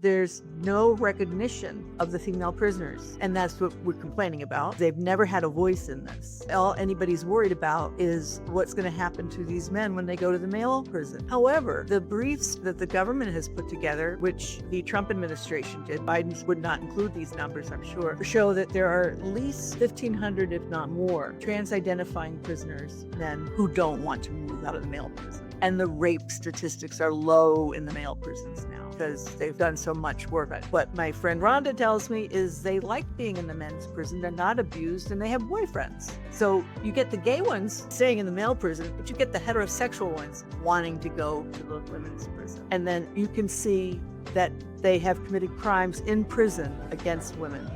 there's no recognition of the female prisoners. And that's what we're complaining about. They've never had a voice in this. All anybody's worried about is what's going to happen to these men when they go to the male prison. However, the briefs that the government has put together, which the Trump administration did, Biden would not include these numbers, I'm sure, show that there are at least 1,500, if not more, trans-identifying prisoners, men who don't want to move out of the male prison. And the rape statistics are low in the male prisons now because they've done so much work on it. What my friend Rhonda tells me is they like being in the men's prison. They're not abused and they have boyfriends. So you get the gay ones staying in the male prison, but you get the heterosexual ones wanting to go to the women's prison. And then you can see that they have committed crimes in prison against women.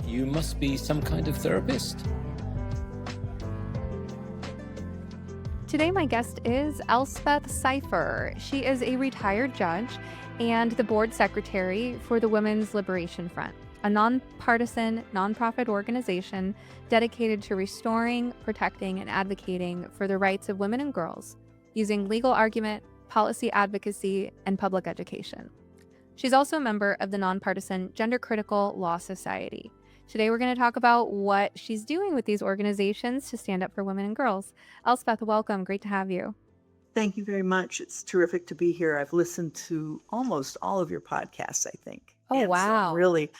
You must be some kind of therapist. Today, my guest is Elspeth Cypher. She is a retired judge and the board secretary for the Women's Liberation Front, a nonpartisan, nonprofit organization dedicated to restoring, protecting, and advocating for the rights of women and girls using legal argument, policy advocacy, and public education. She's also a member of the nonpartisan Gender Critical Law Society. Today, we're going to talk about what she's doing with these organizations to stand up for women and girls. Elspeth, welcome. Great to have you. Thank you very much. It's terrific to be here. I've listened to almost all of your podcasts, I think. Oh, and wow. So really,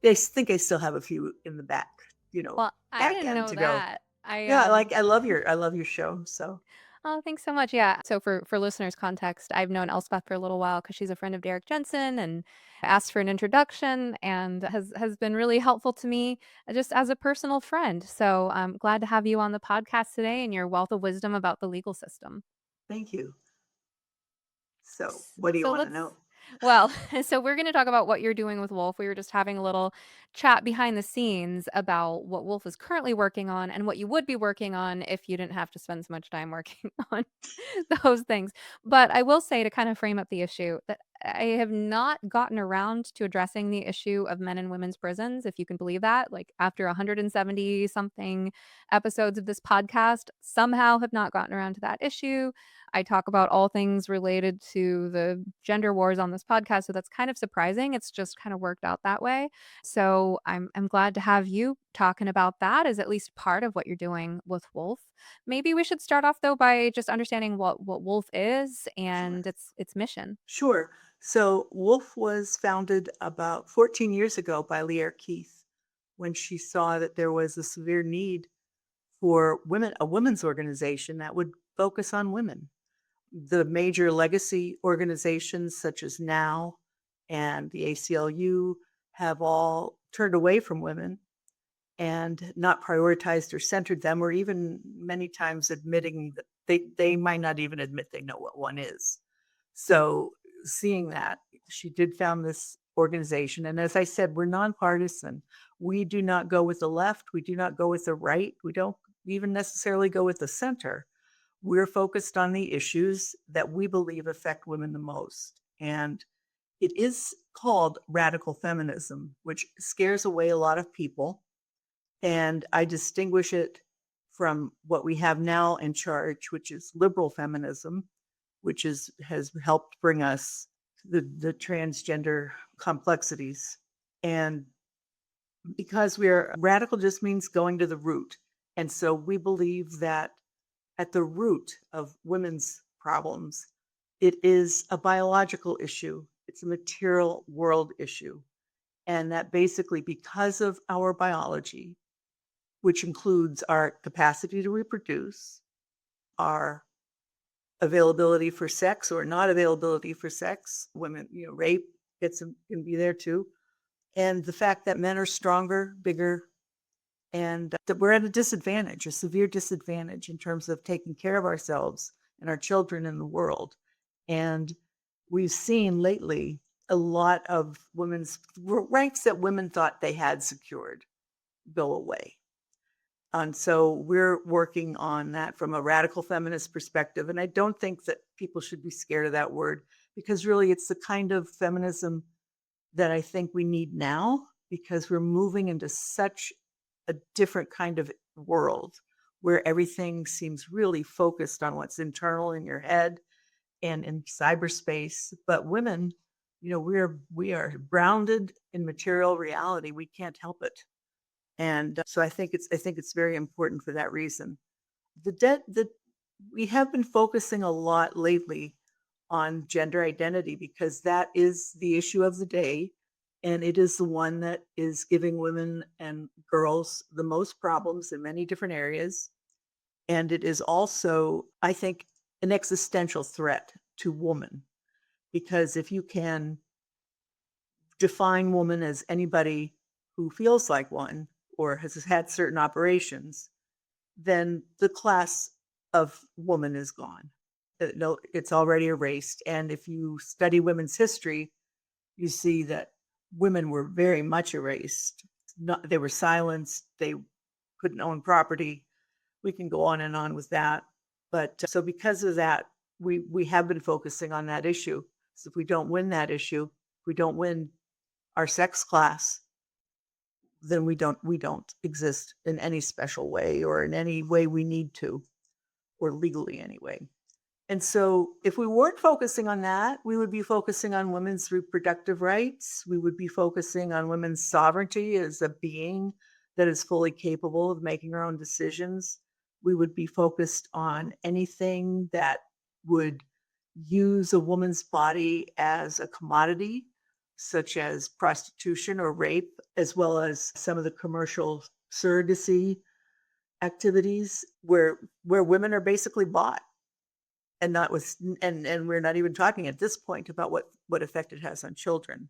I think I still have a few in the back, Well, I didn't know that. I love your show. So. Oh, thanks so much. Yeah. So for listeners' context, I've known Elspeth for a little while because she's a friend of Derek Jensen and asked for an introduction and has been really helpful to me just as a personal friend. So I'm glad to have you on the podcast today and your wealth of wisdom about the legal system. Thank you. So what do you want to know? Well, so we're going to talk about what you're doing with Wolf. We were just having a little chat behind the scenes about what Wolf is currently working on and what you would be working on if you didn't have to spend so much time working on those things. But I will say, to kind of frame up the issue, that I have not gotten around to addressing the issue of men and women's prisons, if you can believe that. Like after 170 something episodes of this podcast, somehow have not gotten around to that issue. I talk about all things related to the gender wars on this podcast, so that's kind of surprising. It's just kind of worked out that way. So I'm glad to have you talking about that as at least part of what you're doing with Wolf. Maybe we should start off though by just understanding what Wolf is and its mission. Sure. So Wolf was founded about 14 years ago by Leah Keith when she saw that there was a severe need for a women's organization that would focus on women. The major legacy organizations such as NOW and the ACLU have all turned away from women and not prioritized or centered them, or even many times admitting that they might not even admit they know what one is. So seeing that, she did found this organization. And as I said, we're nonpartisan. We do not go with the left. We do not go with the right. We don't even necessarily go with the center. We're focused on the issues that we believe affect women the most. And it is called radical feminism, which scares away a lot of people. And I distinguish it from what we have now in charge, which is liberal feminism, which has helped bring us the transgender complexities. And because radical just means going to the root. And so we believe that at the root of women's problems, it is a biological issue. It's a material world issue. And that basically because of our biology, which includes our capacity to reproduce, our availability for sex or not availability for sex, women, rape can be there too. And the fact that men are stronger, bigger, and that we're at a severe disadvantage in terms of taking care of ourselves and our children in the world. And we've seen lately a lot of women's rights that women thought they had secured go away. And so we're working on that from a radical feminist perspective. And I don't think that people should be scared of that word because really it's the kind of feminism that I think we need now because we're moving into such a different kind of world where everything seems really focused on what's internal in your head and in cyberspace. But women We are grounded in material reality. We can't help it. And so I think it's very important for that reason. The we have been focusing a lot lately on gender identity because that is the issue of the day, and it is the one that is giving women and girls the most problems in many different areas. And it is also, I think, an existential threat to woman, because if you can define woman as anybody who feels like one or has had certain operations, then the class of woman is gone. No, it's already erased. And if you study women's history, you see that women were very much erased. Not, they were silenced. They couldn't own property. We can go on and on with that. But so because of that, we have been focusing on that issue. So if we don't win that issue, if we don't win our sex class, then we don't exist in any special way or in any way we need to, or legally anyway. And so if we weren't focusing on that, we would be focusing on women's reproductive rights. We would be focusing on women's sovereignty as a being that is fully capable of making her own decisions. We would be focused on anything that would use a woman's body as a commodity, such as prostitution or rape, as well as some of the commercial surrogacy activities where women are basically bought, and not with and we're not even talking at this point about what effect it has on children.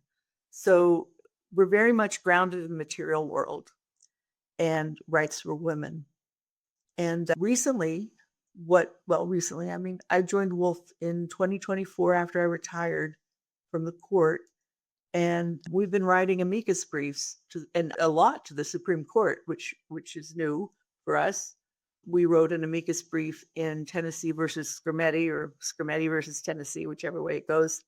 So we're very much grounded in the material world and rights for women. And recently, recently, I mean, I joined Wolf in 2024 after I retired from the court, and we've been writing amicus briefs and a lot to the Supreme Court, which is new for us. We wrote an amicus brief in Tennessee versus Scrimeti, or Scrimeti versus Tennessee, whichever way it goes.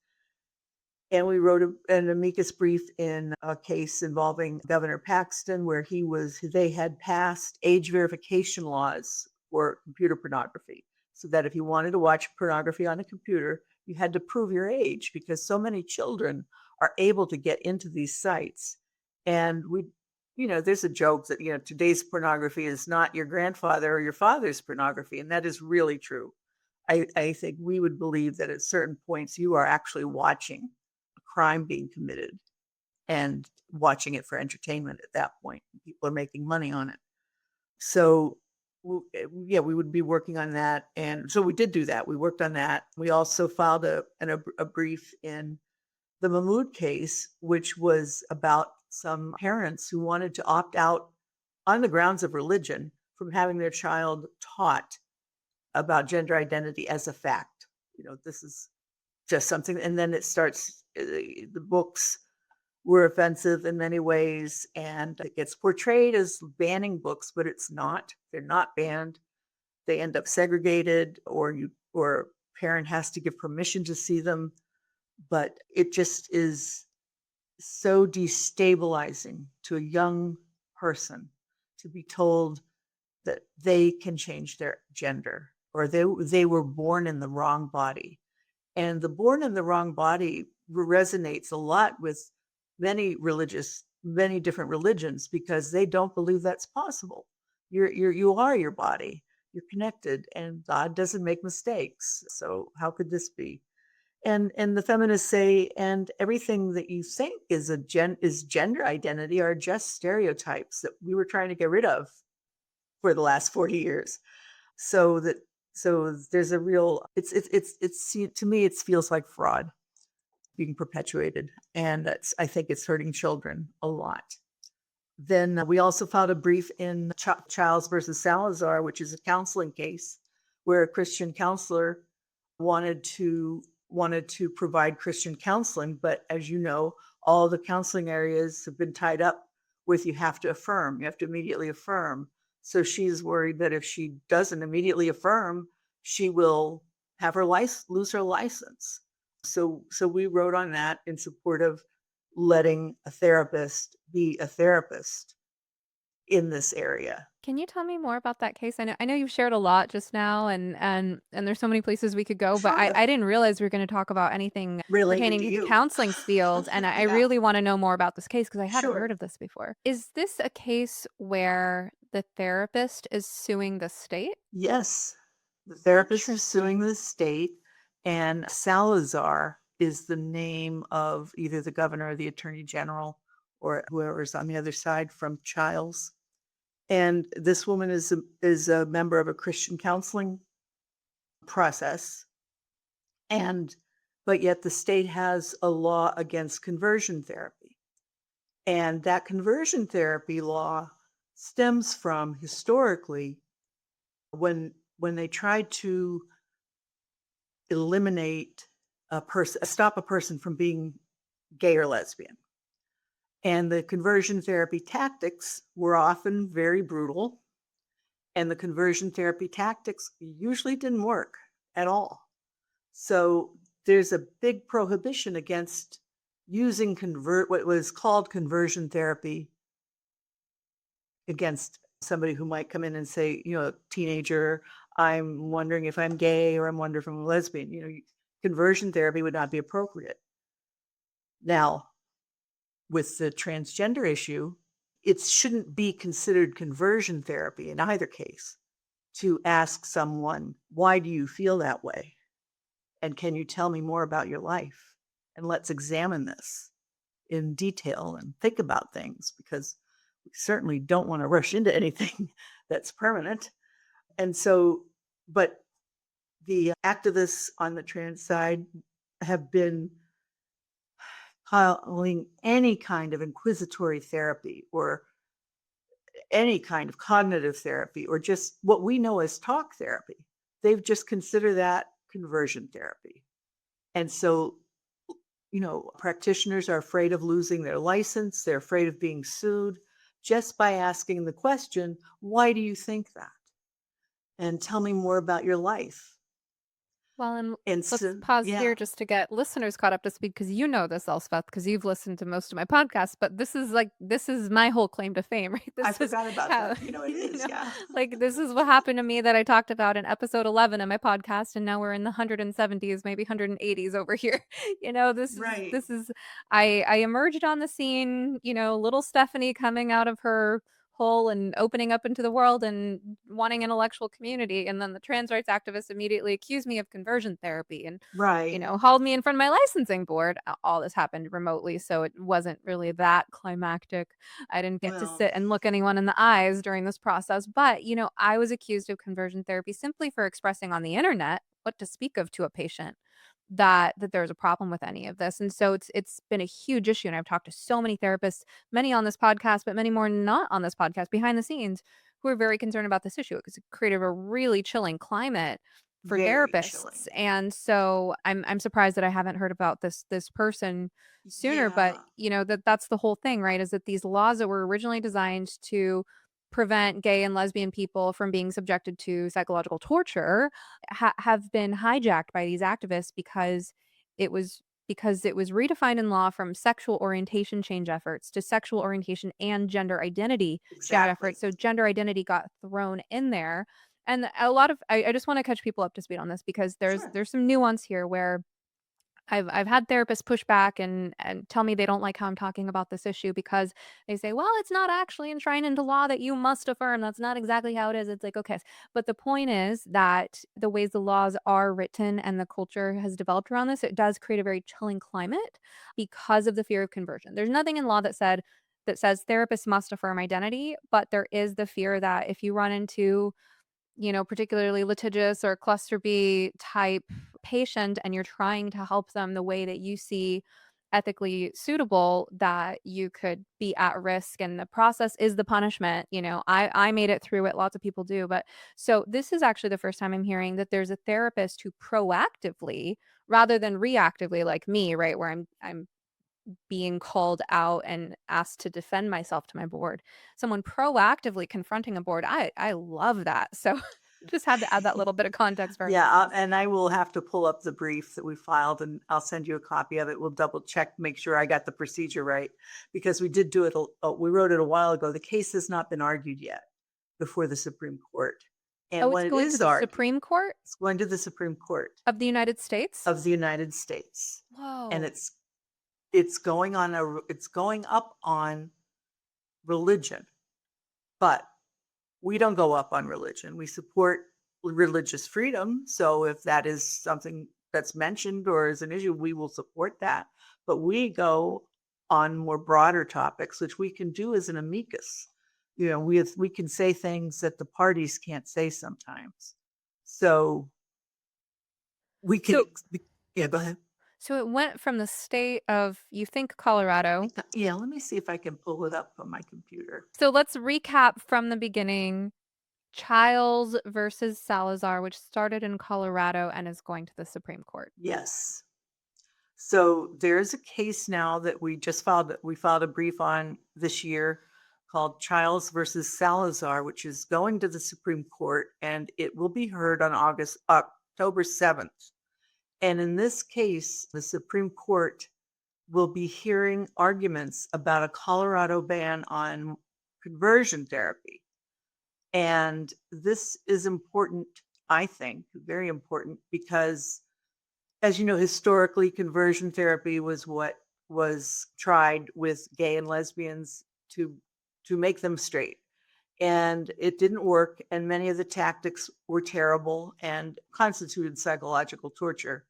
And we wrote an amicus brief in a case involving Governor Paxton, where they had passed age verification laws for computer pornography. So that if you wanted to watch pornography on a computer, you had to prove your age, because so many children are able to get into these sites. And there's a joke that, today's pornography is not your grandfather or your father's pornography. And that is really true. I think we would believe that at certain points you are actually watching a crime being committed and watching it for entertainment at that point. People are making money on it. So, yeah, we would be working on that. And so we did do that. We worked on that. We also filed a brief in the Mahmoud case, which was about some parents who wanted to opt out on the grounds of religion from having their child taught about gender identity as a fact. This is just something. And then it starts, the books were offensive in many ways, and it gets portrayed as banning books, but it's not. They're not banned. They end up segregated, or parent has to give permission to see them. But it just is so destabilizing to a young person to be told that they can change their gender, or they were born in the wrong body. And the born in the wrong body resonates a lot with many different religions, because they don't believe that's possible. You are your body. You're connected, and God doesn't make mistakes. So how could this be? And the feminists say, and everything that you think is is gender identity are just stereotypes that we were trying to get rid of for the last 40 years. So that so there's a real to me it feels like fraud being perpetuated, and I think it's hurting children a lot. Then we also filed a brief in Chiles versus Salazar, which is a counseling case where a Christian counselor wanted to provide Christian counseling, but as you know, all the counseling areas have been tied up with you have to affirm, you have to immediately affirm. So she's worried that if she doesn't immediately affirm, she will have her lose her license. So we wrote on that in support of letting a therapist be a therapist. in this area. Can you tell me more about that case? I know you've shared a lot just now, and there's so many places we could go, but I Sure. I didn't realize we were gonna talk about anything Related pertaining to to the you. counseling field, and I Yeah, really wanna know more about this case because I hadn't heard sure. of this before. Is this a case where the therapist is suing the state? Yes, the therapist is suing Interesting. the state, and Salazar is the name of either the governor or the attorney general or whoever's on the other side from Chiles. And this woman is a member of a Christian counseling process, and but yet the state has a law against conversion therapy. And that conversion therapy law stems from historically when they tried to eliminate a person stop a person from being gay or lesbian. And the conversion therapy tactics were often very brutal, and the conversion therapy tactics usually didn't work at all. So there's a big prohibition against using convert what was called conversion therapy against somebody who might come in and say, teenager, I'm wondering if I'm gay or I'm wondering if I'm a lesbian. Conversion therapy would not be appropriate. Now, with the transgender issue, it shouldn't be considered conversion therapy in either case to ask someone, why do you feel that way? And can you tell me more about your life? And let's examine this in detail and think about things because we certainly don't want to rush into anything that's permanent. And so, but the activists on the trans side have been calling any kind of inquisitory therapy or any kind of cognitive therapy or just what we know as talk therapy. They've just considered that conversion therapy. And so, practitioners are afraid of losing their license. They're afraid of being sued just by asking the question, why do you think that? And tell me more about your life. Well, and And let's so, pause yeah, here just to get listeners caught up to speed because you know this, Elspeth, because you've listened to most of my podcasts. But this is my whole claim to fame, right? I This is forgot about how that. It is. Yeah. this is what happened to me that I talked about in episode 11 of my podcast, and now we're in the 170s, maybe 180s over here. This is Right. this is I emerged on the scene. Little Stephanie coming out of her hole and opening up into the world and wanting intellectual community. And then the trans rights activists immediately accused me of conversion therapy and, Right. hauled me in front of my licensing board. All this happened remotely, so it wasn't really that climactic. I didn't get to Well, sit and look anyone in the eyes during this process. But, I was accused of conversion therapy simply for expressing on the internet what to speak of to a patient that there's a problem with any of this. And so it's been a huge issue. And I've talked to so many therapists, many on this podcast, but many more not on this podcast behind the scenes who are very concerned about this issue because it created a really chilling climate for very therapists. chilling. And so I'm surprised that I haven't heard about this person sooner. But Yeah. that's the whole thing, right? Is that these laws that were originally designed to prevent gay and lesbian people from being subjected to psychological torture have been hijacked by these activists because it was redefined in law from sexual orientation change efforts to sexual orientation and gender identity change Exactly. efforts. So gender identity got thrown in there. And a lot of I just want to catch people up to speed on this because there's Sure. there's some nuance here where I've had therapists push back and tell me they don't like how I'm talking about this issue because they say, "Well, it's not actually enshrined into law that you must affirm. That's not exactly how it is." It's like, okay, but the point is that the ways the laws are written and the culture has developed around this, it does create a very chilling climate because of the fear of conversion. There's nothing in law that says therapists must affirm identity, but there is the fear that if you run into particularly litigious or cluster B type patient and you're trying to help them the way that you see ethically suitable, that you could be at risk and the process is the punishment. I made it through it, lots of people do, but so this is actually the first time I'm hearing that there's a therapist who proactively rather than reactively like me, right, where I'm being called out and asked to defend myself to my board, someone proactively confronting a board. I love that. So Just had to add that little bit of context for our Yeah, listeners. and I will have to pull up the brief that we filed, and I'll send you a copy of it. We'll double check, make sure I got the procedure right, because we did do it. We wrote it a while ago. The case has not been argued yet before the Supreme Court, and Oh, it's when it going to is the argued, Supreme Court it's going to the Supreme Court of the United States? of the United States, and Whoa. it's going on it's going up on religion, but we don't go up on religion. We support religious freedom. So if that is something that's mentioned or is an issue, we will support that. But we go on more broader topics, which we can do as an amicus. We can say things that the parties can't say sometimes. So we can, So yeah, go ahead. so it went from the state of, you think, Colorado. Yeah, let me see if I can pull it up on my computer. So let's recap from the beginning. Chiles versus Salazar, which started in Colorado and is going to the Supreme Court. Yes. So there's a case now that we just filed. We filed a brief on this year called Chiles versus Salazar, which is going to the Supreme Court, and it will be heard on October 7th. And in this case, the Supreme Court will be hearing arguments about a Colorado ban on conversion therapy. And this is important, I think, very important, because as you know, historically, conversion therapy was what was tried with gay and lesbians to make them straight, and it didn't work. And many of the tactics were terrible and constituted psychological torture.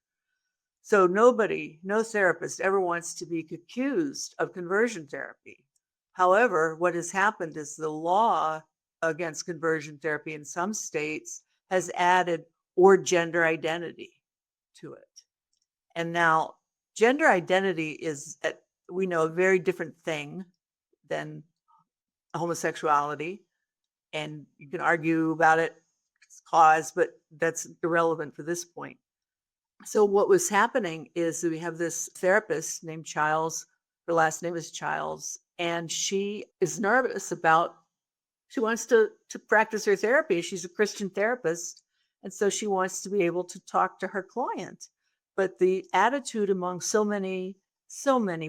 So nobody, no therapist ever wants to be accused of conversion therapy. However, what has happened is the law against conversion therapy in some states has added or gender identity to it. And now gender identity is, we know, a very different thing than homosexuality. And you can argue about its cause, but that's irrelevant for this point. So what was happening is that we have this therapist named Chiles. Her last name is Chiles, and she is nervous about, she wants to practice her therapy. She's a Christian therapist, and so she wants to be able to talk to her client. But the attitude among so many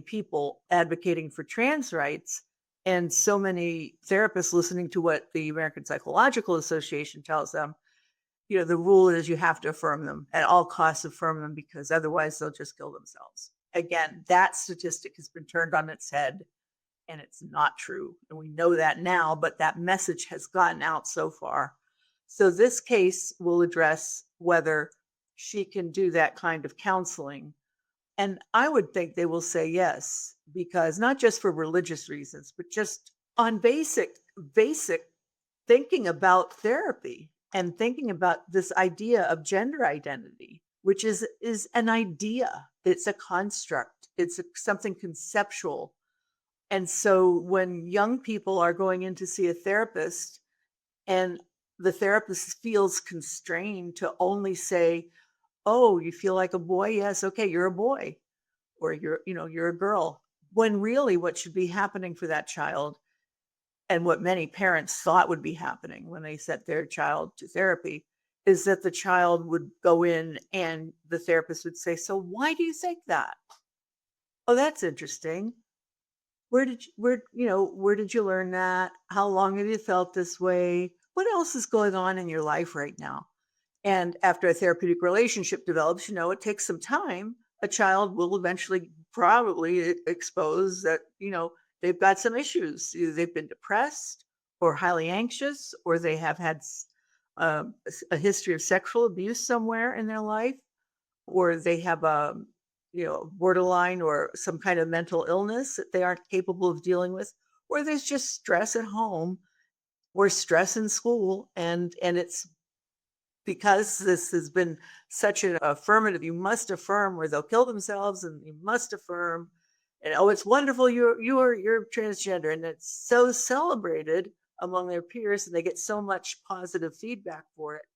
people advocating for trans rights, and so many therapists listening to what the American Psychological Association tells them, the rule is you have to affirm them at all costs, affirm them, because otherwise they'll just kill themselves. Again, that statistic has been turned on its head, and it's not true. And we know that now, but that message has gotten out so far. So this case will address whether she can do that kind of counseling. And I would think they will say yes, because not just for religious reasons, but just on basic thinking about therapy and thinking about this idea of gender identity, which is an idea. It's a construct. It's something conceptual. And so when young people are going in to see a therapist and the therapist feels constrained to only say, "Oh, you feel like a boy? Yes, okay, you're a boy." Or you're a girl. When really what should be happening for that child, and what many parents thought would be happening when they sent their child to therapy, is that the child would go in and the therapist would say, "So why do you think that? Oh, that's interesting. Where did you learn that? How long have you felt this way? What else is going on in your life right now?" And after a therapeutic relationship develops, it takes some time. A child will eventually probably expose that, they've got some issues. Either they've been depressed or highly anxious, or they have had a history of sexual abuse somewhere in their life, or they have borderline or some kind of mental illness that they aren't capable of dealing with, or there's just stress at home or stress in school, and it's because this has been such an affirmative, you must affirm, where they'll kill themselves, and you must affirm, and oh, it's wonderful, you're transgender, and it's so celebrated among their peers, and they get so much positive feedback for it.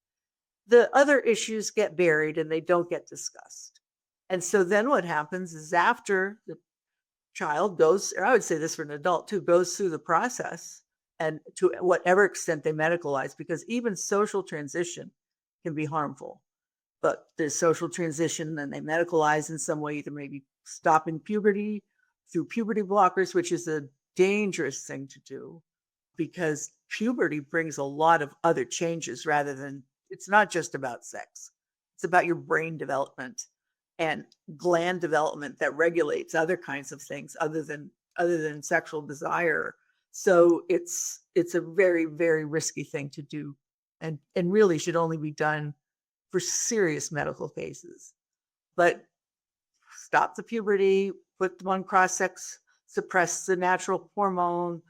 The other issues get buried and they don't get discussed. And so then what happens is, after the child goes, or I would say this for an adult too, goes through the process and to whatever extent they medicalize, because even social transition can be harmful. But there's social transition, and they medicalize in some way, either maybe stopping puberty through puberty blockers, which is a dangerous thing to do because puberty brings a lot of other changes rather than it's not just about sex. It's about your brain development and gland development that regulates other kinds of things other than sexual desire. So it's a very, very risky thing to do and really should only be done for serious medical cases. But stop the puberty, put them on cross sex, suppress the natural hormone,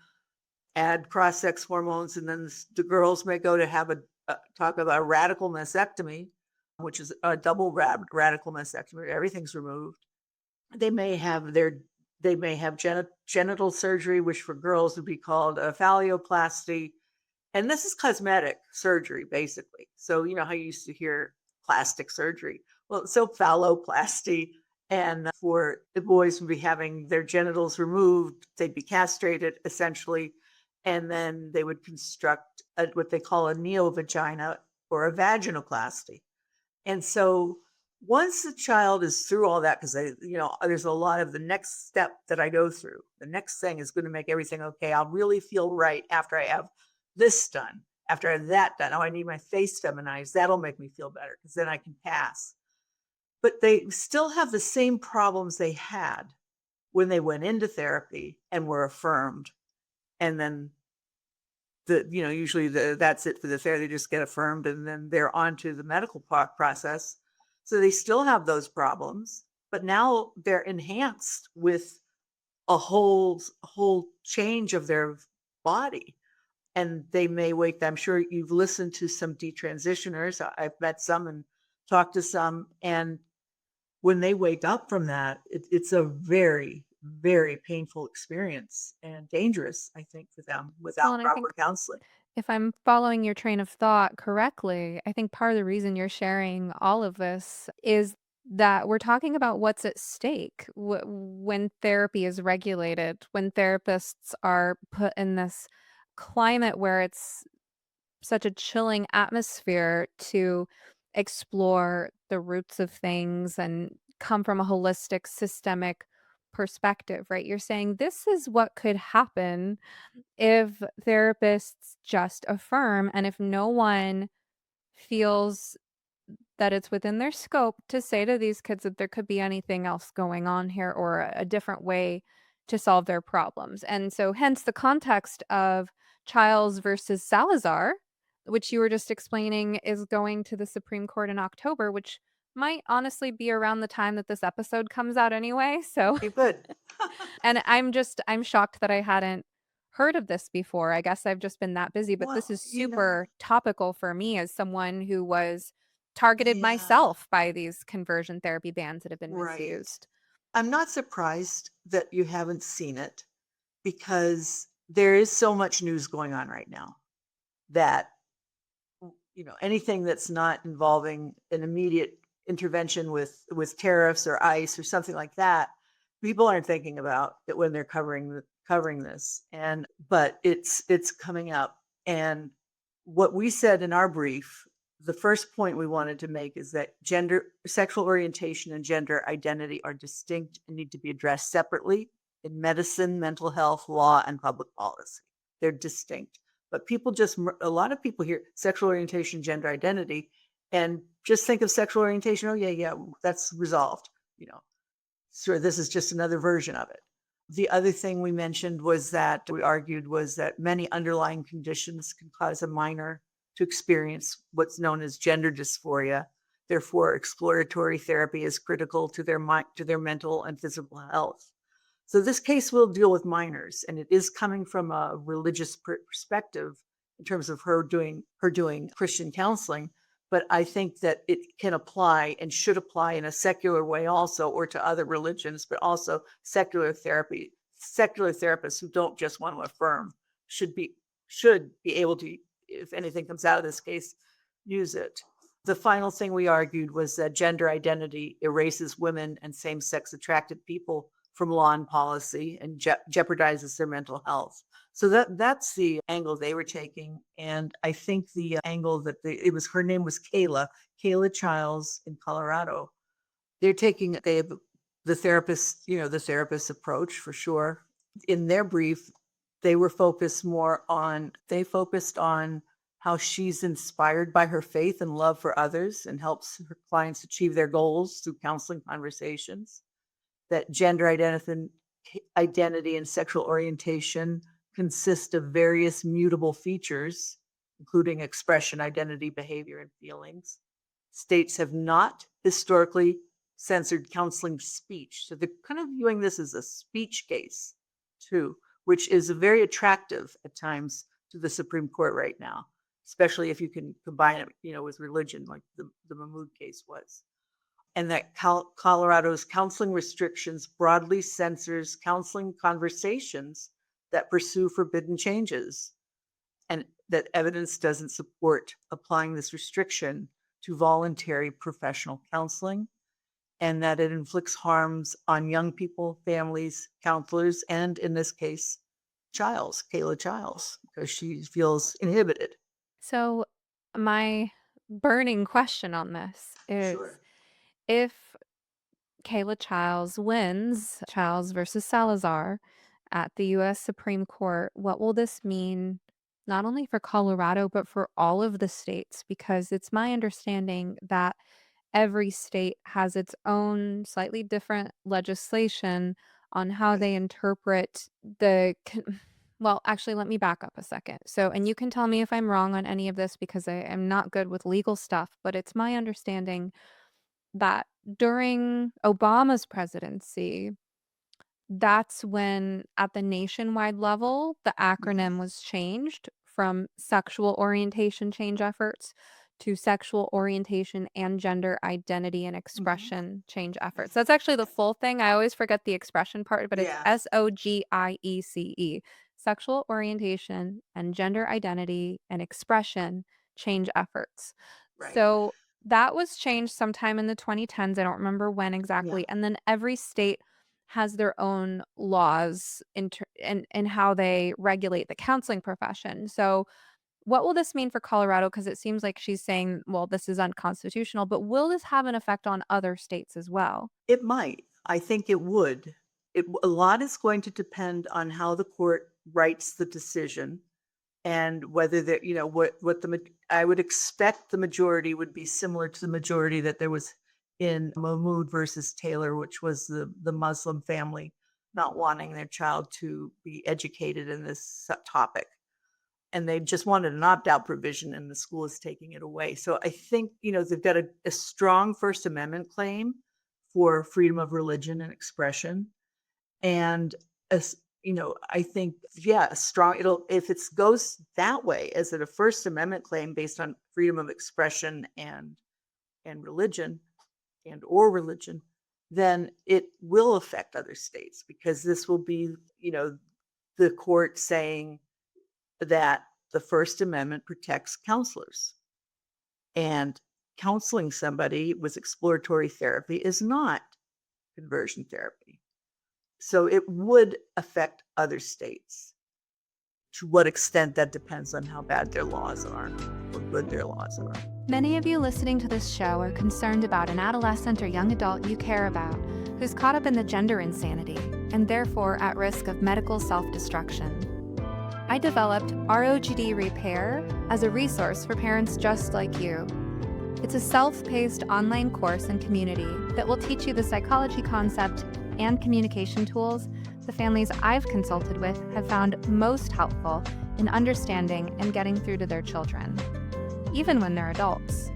add cross sex hormones, and then the girls may go to have talk about a radical mastectomy, which is a double radical mastectomy. Everything's removed. They may have genital surgery, which for girls would be called a phalloplasty, and this is cosmetic surgery, basically. So, you know how you used to hear plastic surgery? Well, so phalloplasty. And for the boys would be having their genitals removed, they'd be castrated essentially. And then they would construct what they call a neovagina or a vaginoplasty. And so once the child is through all that, because there's a lot of the next step that I go through. The next thing is going to make everything okay. I'll really feel right after I have this done, after I have that done. Oh, I need my face feminized. That'll make me feel better because then I can pass. But they still have the same problems they had when they went into therapy and were affirmed. And then usually that's it for the therapy. They just get affirmed and then they're on to the medical process. So they still have those problems, but now they're enhanced with a whole change of their body. And they may wake. I'm sure you've listened to some detransitioners. I've met some and talked to some. And when they wake up from that, it's a very, very painful experience and dangerous, I think, for them Well, without and I think proper counseling. if I'm following your train of thought correctly, I think part of the reason you're sharing all of this is that we're talking about what's at stake when therapy is regulated, when therapists are put in this climate where it's such a chilling atmosphere to explore the roots of things and come from a holistic, systemic perspective, right? You're saying this is what could happen if therapists just affirm and if no one feels that it's within their scope to say to these kids that there could be anything else going on here or a different way to solve their problems. And so hence the context of Chiles versus Salazar, which you were just explaining is going to the Supreme Court in October, which might honestly be around the time that this episode comes out anyway. So Okay, good. and I'm shocked that I hadn't heard of this before. I guess I've just been that busy, but this Well, is super topical for me as someone who was targeted yeah, myself by these conversion therapy bans that have been right. misused. I'm not surprised that you haven't seen it because there is so much news going on right now that anything that's not involving an immediate intervention with tariffs or ice or something like that, people aren't thinking about it when they're covering this. And but it's coming up. And what we said in our brief, the first point we wanted to make is that gender, sexual orientation, and gender identity are distinct and need to be addressed separately in medicine, mental health, law, and public policy. They're distinct. But a lot of people hear sexual orientation, gender identity, and just think of sexual orientation. Oh, yeah, that's resolved. You know, sure, this is just another version of it. The other thing we argued was that many underlying conditions can cause a minor to experience what's known as gender dysphoria. Therefore, exploratory therapy is critical to their mental and physical health. So this case will deal with minors, and it is coming from a religious perspective in terms of her doing Christian counseling. But I think that it can apply and should apply in a secular way also, or to other religions, but also secular therapy. Secular therapists who don't just want to affirm should be able to, if anything comes out of this case, use it. The final thing we argued was that gender identity erases women and same-sex attracted people from law and policy and jeopardizes their mental health. So that's the angle they were taking, and I think the angle that it was her name was Kayla Chiles in Colorado. They have the therapist, the therapist approach for sure. In their brief, they focused on how she's inspired by her faith and love for others and helps her clients achieve their goals through counseling conversations. That gender identity and sexual orientation consist of various mutable features, including expression, identity, behavior, and feelings. States have not historically censored counseling speech. So they're kind of viewing this as a speech case, too, which is very attractive at times to the Supreme Court right now, especially if you can combine it, with religion, like the Mahmoud case was. And that Colorado's counseling restrictions broadly censors counseling conversations that pursue forbidden changes, and that evidence doesn't support applying this restriction to voluntary professional counseling, and that it inflicts harms on young people, families, counselors, and in this case, Kayla Chiles, because she feels inhibited. So, my burning question on this is, Sure. if Kayla Chiles wins Chiles versus Salazar at the US Supreme Court, what will this mean not only for Colorado, but for all of the states? Because it's my understanding that every state has its own slightly different legislation on how Right. they interpret the well, actually, let me back up a second. So, and you can tell me if I'm wrong on any of this because I am not good with legal stuff, but it's my understanding that during Obama's presidency, that's when, at the nationwide level, the Mhm. acronym was changed from sexual orientation change efforts to sexual orientation and gender identity and Mhm. expression change efforts. That's actually the full thing. I always forget the expression part, but it's Yeah. SOGIECE, sexual orientation and gender identity and expression change efforts. Right. So that was changed sometime in the 2010s. I don't remember when Yeah. exactly. And then every state has their own laws in how they regulate the counseling profession. So, what will this mean for Colorado? Because it seems like she's saying, well, this is unconstitutional, but will this have an effect on other states as well? It might. I think it would. A lot is going to depend on how the court writes the decision and whether I would expect the majority would be similar to the majority that there was in Mahmoud versus Taylor, which was the Muslim family not wanting their child to be educated in this topic. And they just wanted an opt-out provision, and the school is taking it away. So I think, they've got a strong First Amendment claim for freedom of religion and expression. And as I think, yeah, a strong it'll if it goes that way as a First Amendment claim based on freedom of expression and religion or religion, then it will affect other states because this will be, the court saying that the First Amendment protects counselors. And counseling somebody with exploratory therapy is not conversion therapy. So it would affect other states. To what extent, that depends on how bad their laws are or good their laws are. Many of you listening to this show are concerned about an adolescent or young adult you care about who's caught up in the gender insanity and therefore at risk of medical self-destruction. I developed ROGD Repair as a resource for parents just like you. It's a self-paced online course and community that will teach you the psychology concept and communication tools the families I've consulted with have found most helpful in understanding and getting through to their children, even when they're adults.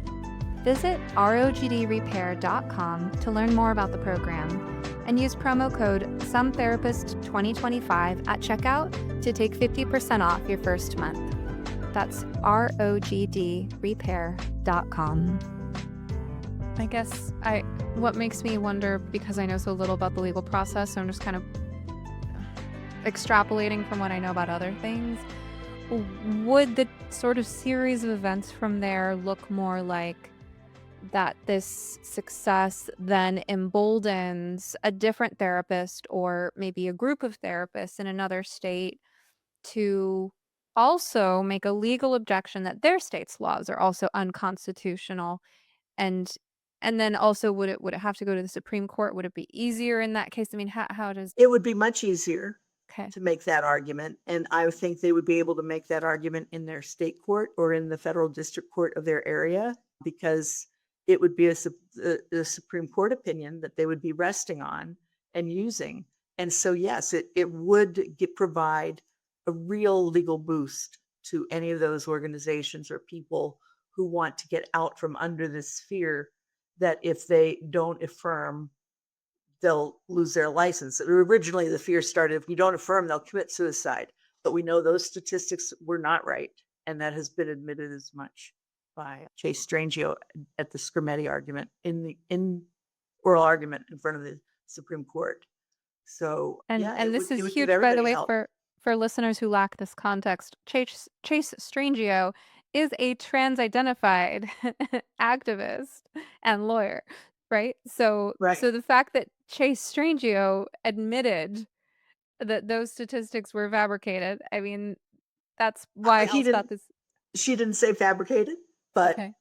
Visit rogdrepair.com to learn more about the program and use promo code SOMETherapist2025 at checkout to take 50% off your first month. That's rogdrepair.com. I guess what makes me wonder, because I know so little about the legal process, so I'm just kind of extrapolating from what I know about other things, would the sort of series of events from there look more like that this success then emboldens a different therapist or maybe a group of therapists in another state to also make a legal objection that their state's laws are also unconstitutional. And then also would it have to go to the Supreme Court? Would it be easier in that case? I mean, how does It would be much easier okay. to make that argument, and I think they would be able to make that argument in their state court or in the federal district court of their area because it would be a Supreme Court opinion that they would be resting on and using. And so, yes, it would provide a real legal boost to any of those organizations or people who want to get out from under this fear that if they don't affirm they'll lose their license. Originally, the fear started if you don't affirm, they'll commit suicide. But we know those statistics were not right. And that has been admitted as much by Chase Strangio at the Scrimeti argument in oral argument in front of the Supreme Court. So yeah, And this it is would give huge, by the everybody way, help. for listeners who lack this context. Chase Strangio is a trans-identified activist and lawyer, right? Right. So the fact that Chase Strangio admitted that those statistics were fabricated, I mean, that's why He House didn't thought this she didn't say fabricated, but okay.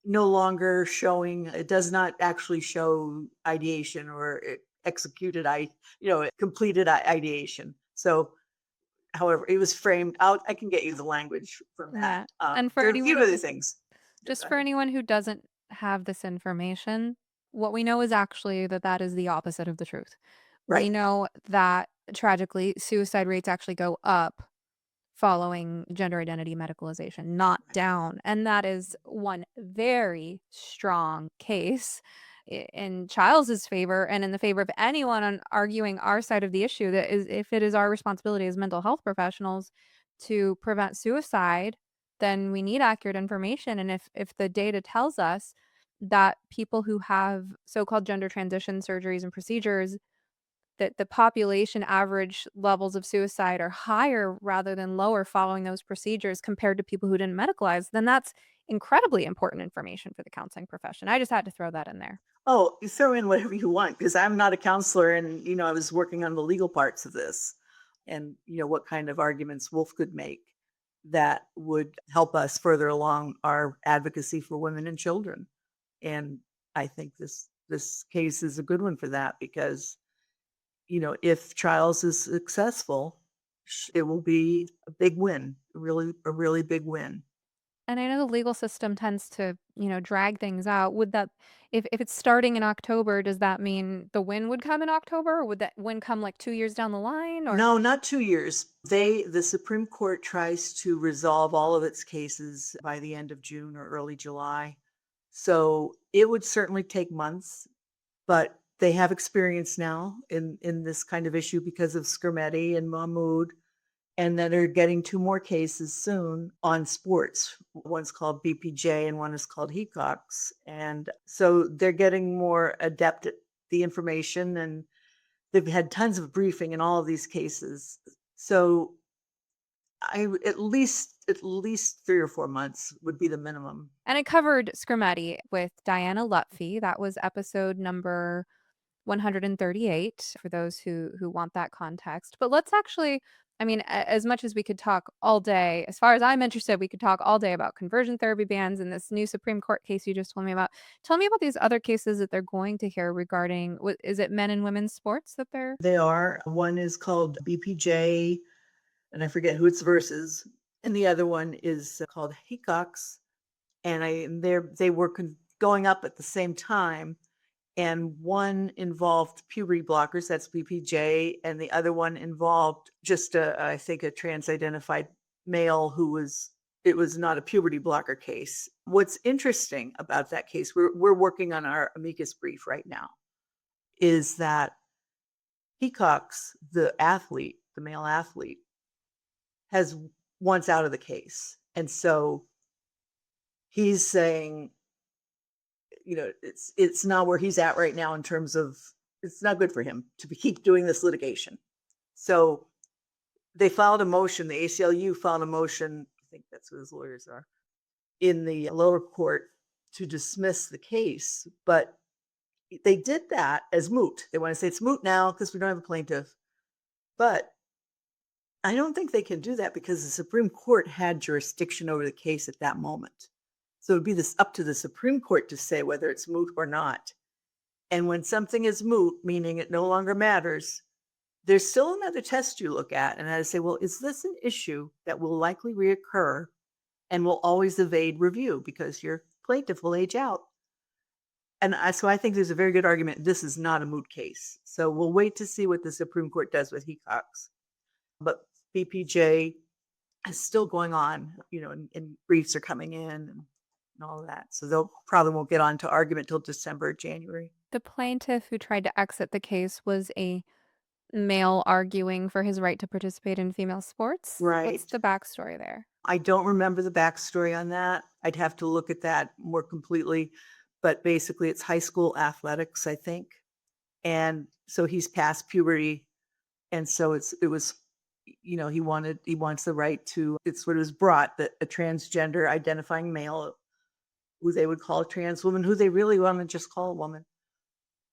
no longer showing it does not actually show ideation or executed completed ideation. So however, it was framed out. I can get you the language from that. Yeah. And for There are a anyone few other things. Yeah, just go for ahead. anyone who doesn't have this information, what we know is actually that that is the opposite of the truth. We Right. know that tragically suicide rates actually go up following gender identity medicalization, not Right. down. And that is one very strong case in Chiles's favor and in the favor of anyone on arguing our side of the issue that is if it is our responsibility as mental health professionals to prevent suicide, then we need accurate information. And if the data tells us that people who have so-called gender transition surgeries and procedures that the population average levels of suicide are higher rather than lower following those procedures compared to people who didn't medicalize, then that's incredibly important information for the counseling profession. I just had to throw that in there. Oh, you throw in whatever you want because I'm not a counselor, and I was working on the legal parts of this, and what kind of arguments Wolf could make that would help us further along our advocacy for women and children. And I think this case is a good one for that because if Chiles is successful, it will be a big win, a really big win. And I know the legal system tends to, drag things out. Would that if it's starting in October, does that mean the win would come in October or would that win come like 2 years down the line or No, not 2 years. The Supreme Court tries to resolve all of its cases by the end of June or early July. So it would certainly take months, but they have experience now in this kind of issue because of Skirmetti and Mahmoud. And then they're getting 2 more cases soon on sports. One's called BPJ and one is called Hecox. And so they're getting more adept at the information, and they've had tons of briefing in all of these cases. So at least 3 or 4 months would be the minimum. and it covered Scrimeti with Diana Lutfi. That was episode number 138 for those who want that context. But let's actually I mean, as much as we could talk all day, as far as I'm interested, we could talk all day about conversion therapy bans and this new Supreme Court case you just told me about. Tell me about these other cases that they're going to hear regarding is it men and women's sports that they're They are. One is called BPJ, and I forget who it's versus, and the other one is called Hecox, and they were going up at the same time, and one involved puberty blockers, that's BPJ, and the other one involved just I think a trans-identified male it was not a puberty blocker case. What's interesting about that case, we're working on our amicus brief right now, is that Peacock's the male athlete, has wants out of the case. And so he's saying, it's not where he's at right now in terms of it's not good for him to keep doing this litigation. So they filed a motion, the ACLU filed a motion, I think that's who his lawyers are, in the lower court to dismiss the case, but they did that as moot. They want to say it's moot now because we don't have a plaintiff. But I don't think they can do that because the Supreme Court had jurisdiction over the case at that moment. So it'd be this up to the Supreme Court to say whether it's moot or not. And when something is moot, meaning it no longer matters, there's still another test you look at. And I say, well, is this an issue that will likely reoccur and will always evade review because your plaintiff will age out? And so I think there's a very good argument this is not a moot case. So we'll wait to see what the Supreme Court does with Peacock's. But BPJ is still going on, and briefs are coming in and all of that. So they'll probably won't get on to argument till December, January. The plaintiff who tried to exit the case was a male arguing for his right to participate in female sports. What's Right. the backstory there? I don't remember the backstory on that. I'd have to look at that more completely. But basically, it's high school athletics, I think. And so he's past puberty. And so it was, he wants the right to, it's what it was brought that a transgender identifying male, who they would call a trans woman, who they really want to just call a woman,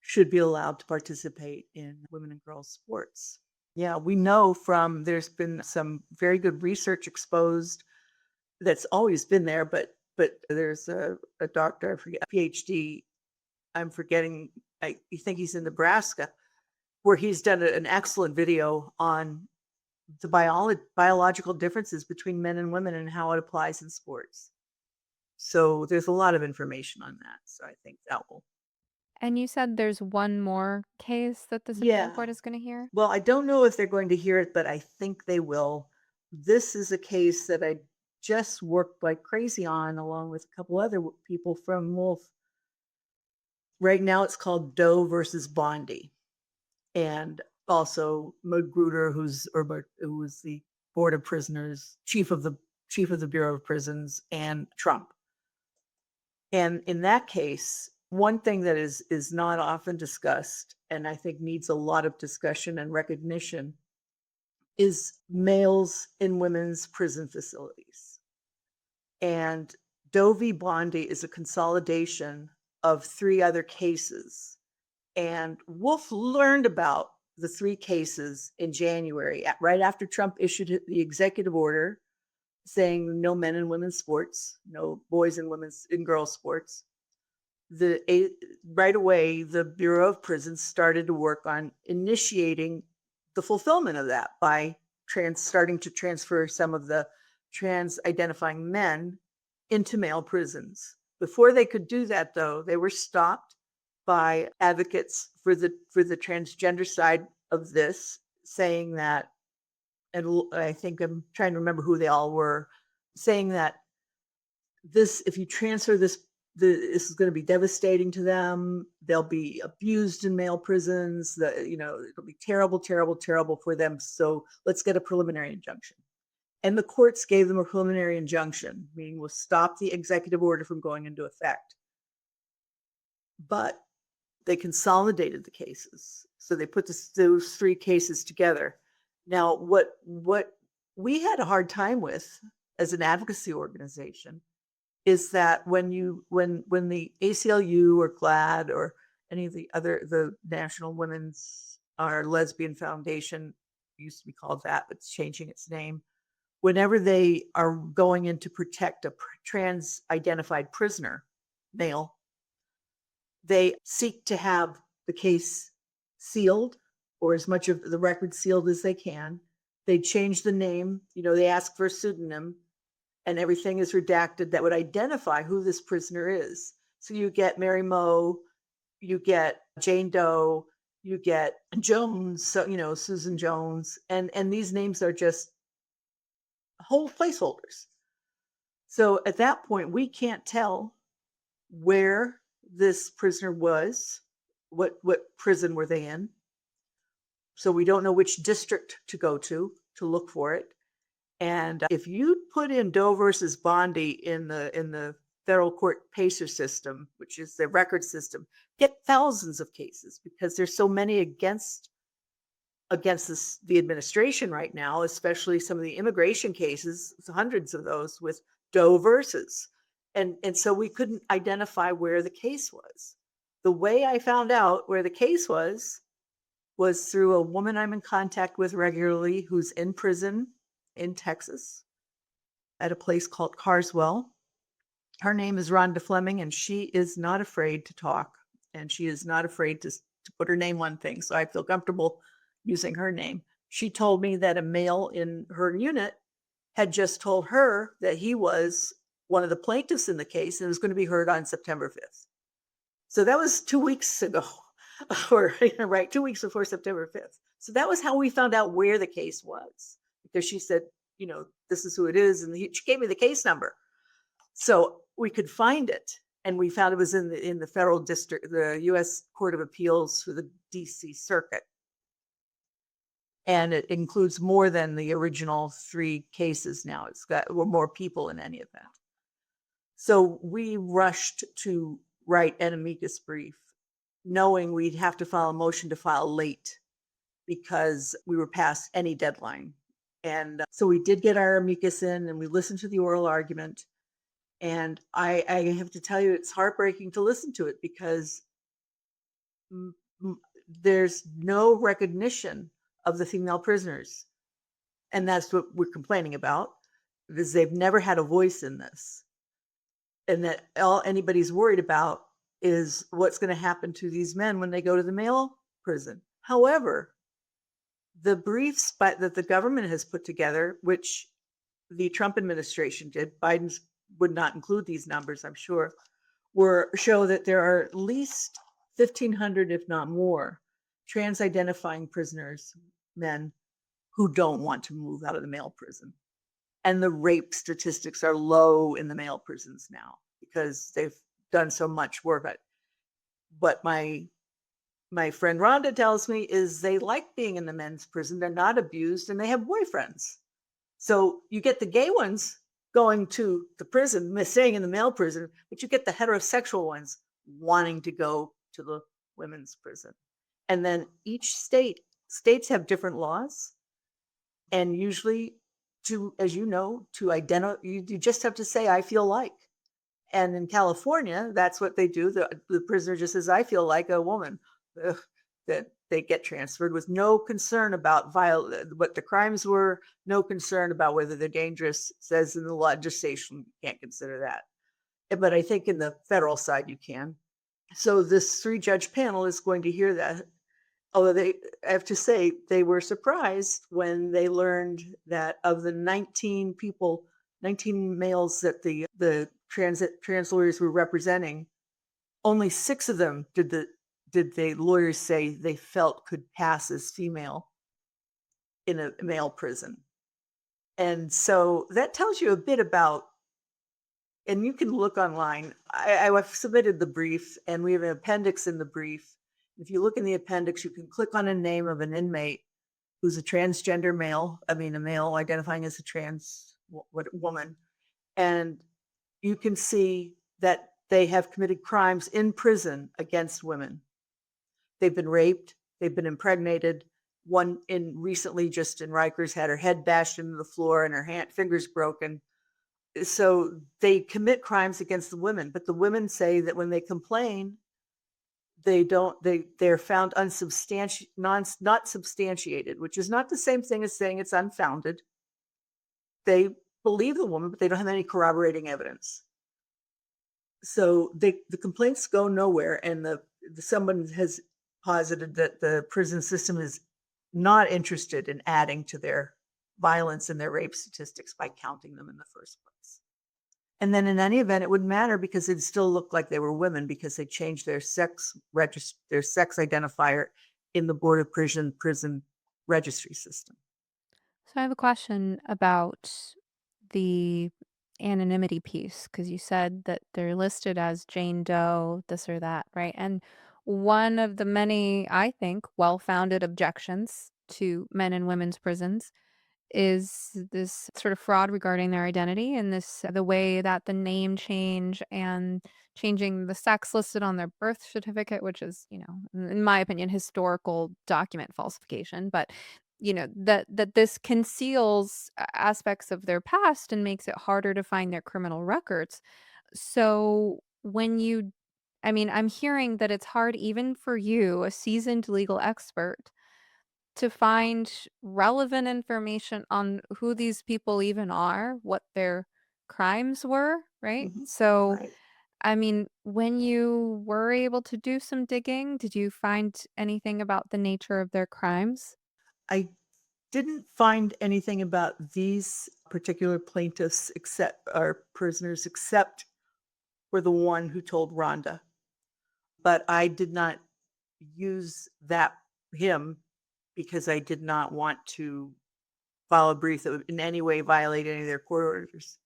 should be allowed to participate in women and girls sports. Yeah, we know there's been some very good research exposed that's always been there, but there's a doctor, I forget, a PhD, I'm forgetting, I think he's in Nebraska, where he's done an excellent video on the biological differences between men and women and how it applies in sports. So there's a lot of information on that. So I think that will. And you said there's one more case that the Supreme Yeah. Court is gonna hear? Well, I don't know if they're going to hear it, but I think they will. This is a case that I just worked like crazy on, along with a couple other people from Wolf. Right now, it's called Doe versus Bondi, and also Magruder, who was the Board of Prisoners chief of the Bureau of Prisons, and Trump. And in that case, one thing that is not often discussed, and I think needs a lot of discussion and recognition, is males in women's prison facilities. And Doe v. Bondi is a consolidation of 3 other cases. And Wolf learned about the 3 cases in January, right after Trump issued the executive order saying no men and women's sports, no boys and girls sports. Right away, the Bureau of Prisons started to work on initiating the fulfillment of that by starting to transfer some of the trans identifying men into male prisons. Before they could do that, though, they were stopped by advocates for the transgender side of this, saying that, and I think I'm trying to remember who they all were, saying that if you transfer this is going to be devastating to them. They'll be abused in male prisons. It'll be terrible, terrible, terrible for them. So let's get a preliminary injunction. And the courts gave them a preliminary injunction, meaning we'll stop the executive order from going into effect. But they consolidated the cases. So they put those 3 cases together. Now, what we had a hard time with as an advocacy organization is that when the ACLU or GLAAD or any of the National Women's or Lesbian Foundation, used to be called that, but it's changing its name, whenever they are going in to protect a trans identified prisoner, male, they seek to have the case sealed or as much of the record sealed as they can. They change the name, they ask for a pseudonym, and everything is redacted that would identify who this prisoner is. So you get Mary Moe, you get Jane Doe, you get Jones, so, Susan Jones, and these names are just whole placeholders. So at that point, we can't tell where this prisoner was, what prison were they in. So we don't know which district to go to look for it. And if you put in Doe versus Bondi in the federal court PACER system, which is the record system, get thousands of cases because there's so many against the administration right now, especially some of the immigration cases, hundreds of those with Doe versus. And so we couldn't identify where the case was. The way I found out where the case was through a woman I'm in contact with regularly who's in prison in Texas at a place called Carswell. Her name is Rhonda Fleming, and she is not afraid to talk, and she is not afraid to put her name on things. So I feel comfortable using her name. She told me that a male in her unit had just told her that he was one of the plaintiffs in the case and was going to be heard on September 5th. So that was 2 weeks ago, or right, 2 weeks before September 5th. So that was how we found out where the case was, because she said, this is who it is, and she gave me the case number, so we could find it. And we found it was in the federal district, the U.S. Court of Appeals for the D.C. Circuit, and it includes more than the original 3 cases now. It's got more people in any event. So we rushed to write an amicus brief, knowing we'd have to file a motion to file late because we were past any deadline. And so we did get our amicus in, and we listened to the oral argument. And I have to tell you, it's heartbreaking to listen to it because there's no recognition of the female prisoners. And that's what we're complaining about, because they've never had a voice in this. And that all anybody's worried about is what's going to happen to these men when they go to the male prison. However, the briefs that the government has put together, which the Trump administration did, Biden's would not include these numbers, I'm sure, show that there are at least 1,500, if not more, trans-identifying prisoners, men, who don't want to move out of the male prison. And the rape statistics are low in the male prisons now because they've done so much work. But my friend Rhonda tells me is they like being in the men's prison. They're not abused and they have boyfriends. So you get the gay ones going to the prison, staying in the male prison, but you get the heterosexual ones wanting to go to the women's prison. And then each states have different laws. And usually as you know, to identify, you just have to say, I feel like. And in California, that's what they do. The prisoner just says, I feel like a woman. That they get transferred with no concern about what the crimes were, no concern about whether they're dangerous. It says in the legislation, you can't consider that. But I think in the federal side, you can. So this 3-judge panel is going to hear that. Although I have to say, they were surprised when they learned that of the 19 males that the trans lawyers were representing, only 6 of them did the lawyers say they felt could pass as female in a male prison. And so that tells you a bit about, and you can look online. I've submitted the brief, and we have an appendix in the brief. If you look in the appendix, you can click on a name of an inmate who's a transgender male, a male identifying as a trans woman, and you can see that they have committed crimes in prison against women. They've been raped, they've been impregnated. One recently just in Rikers had her head bashed into the floor and her fingers broken. So they commit crimes against the women, but the women say that when they complain, they're found not substantiated, which is not the same thing as saying it's unfounded. They believe the woman, but they don't have any corroborating evidence. So the complaints go nowhere, and someone has posited that the prison system is not interested in adding to their violence and their rape statistics by counting them in the first place. And then in any event, it wouldn't matter because it'd still look like they were women because they changed their sex identifier in the Board of Prison registry system. So I have a question about the anonymity piece because you said that they're listed as Jane Doe, this or that, right? And one of the many, I think, well-founded objections to men and women's prisons is this sort of fraud regarding their identity and the way that the name change and changing the sex listed on their birth certificate, which is, in my opinion, historical document falsification, but that this conceals aspects of their past and makes it harder to find their criminal records. So when you I mean, I'm hearing that it's hard even for you, a seasoned legal expert, to find relevant information on who these people even are, what their crimes were, right? Mhm. So, Right. I mean, when you were able to do some digging, did you find anything about the nature of their crimes? I didn't find anything about these particular plaintiffs except or prisoners except for the one who told Rhonda, but I did not use that him because I did not want to file a brief that would in any way violate any of their court orders.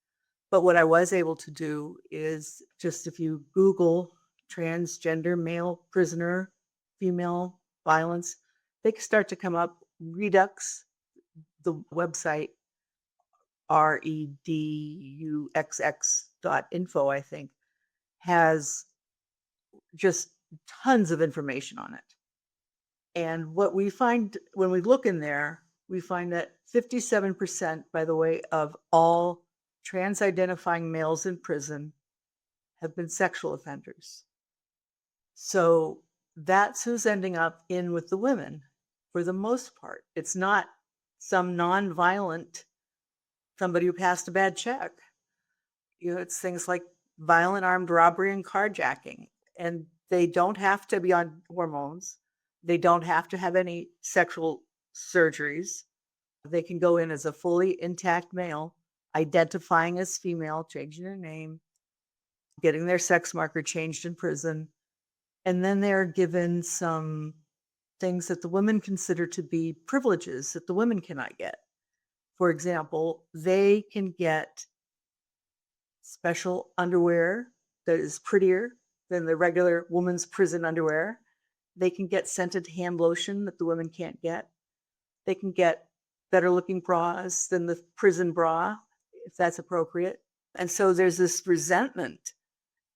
But what I was able to do is just if you Google transgender male prisoner, female violence, they can start to come up. Redux, the website, reduxx.info, I think, has just tons of information on it. And what we find when we look in there, we find that 57%, by the way, of all trans identifying males in prison have been sexual offenders. So that's who's ending up in with the women for the most part. It's not some non-violent somebody who passed a bad check. It's things like violent armed robbery and carjacking. And they don't have to be on hormones. They don't have to have any sexual surgeries. They can go in as a fully intact male, identifying as female, changing their name, getting their sex marker changed in prison, and then they're given some things that the women consider to be privileges that the women cannot get. For example, they can get special underwear that is prettier than the regular woman's prison underwear. They can get scented hand lotion that the women can't get. They can get better looking bras than the prison bra, if that's appropriate. And so there's this resentment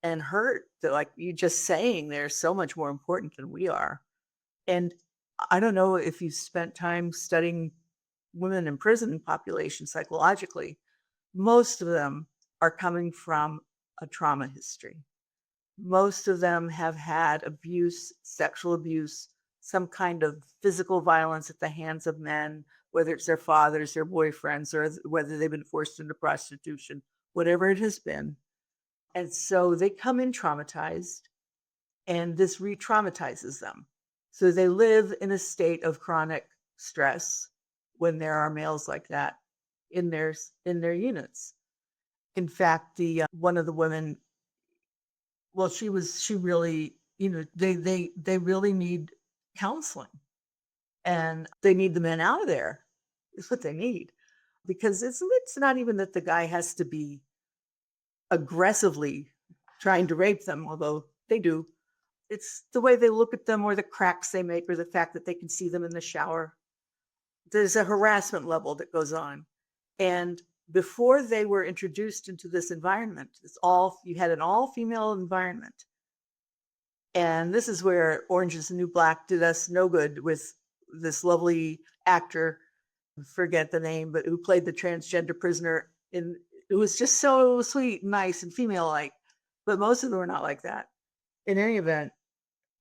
and hurt that, like you just saying, they're so much more important than we are. And I don't know if you spent time studying women in prison population psychologically. Most of them are coming from a trauma history. Most of them have had abuse, sexual abuse, some kind of physical violence at the hands of men, whether it's their fathers, their boyfriends, or whether they've been forced into prostitution, whatever it has been. And so they come in traumatized, and this re traumatizes them. So they live in a state of chronic stress when there are males like that in their units. In fact, the one of the women, well, she really, they really need counseling, and they need the men out of there. Is what they need because it's not even that the guy has to be aggressively trying to rape them, although they do. It's the way they look at them or the cracks they make or the fact that they can see them in the shower. There's a harassment level that goes on. And before they were introduced into this environment, you had an all-female environment. And this is where Orange is the New Black did us no good with this lovely actor, forget the name, but who played the transgender prisoner in it was just so sweet and nice and female like. But most of them were not like that. In any event,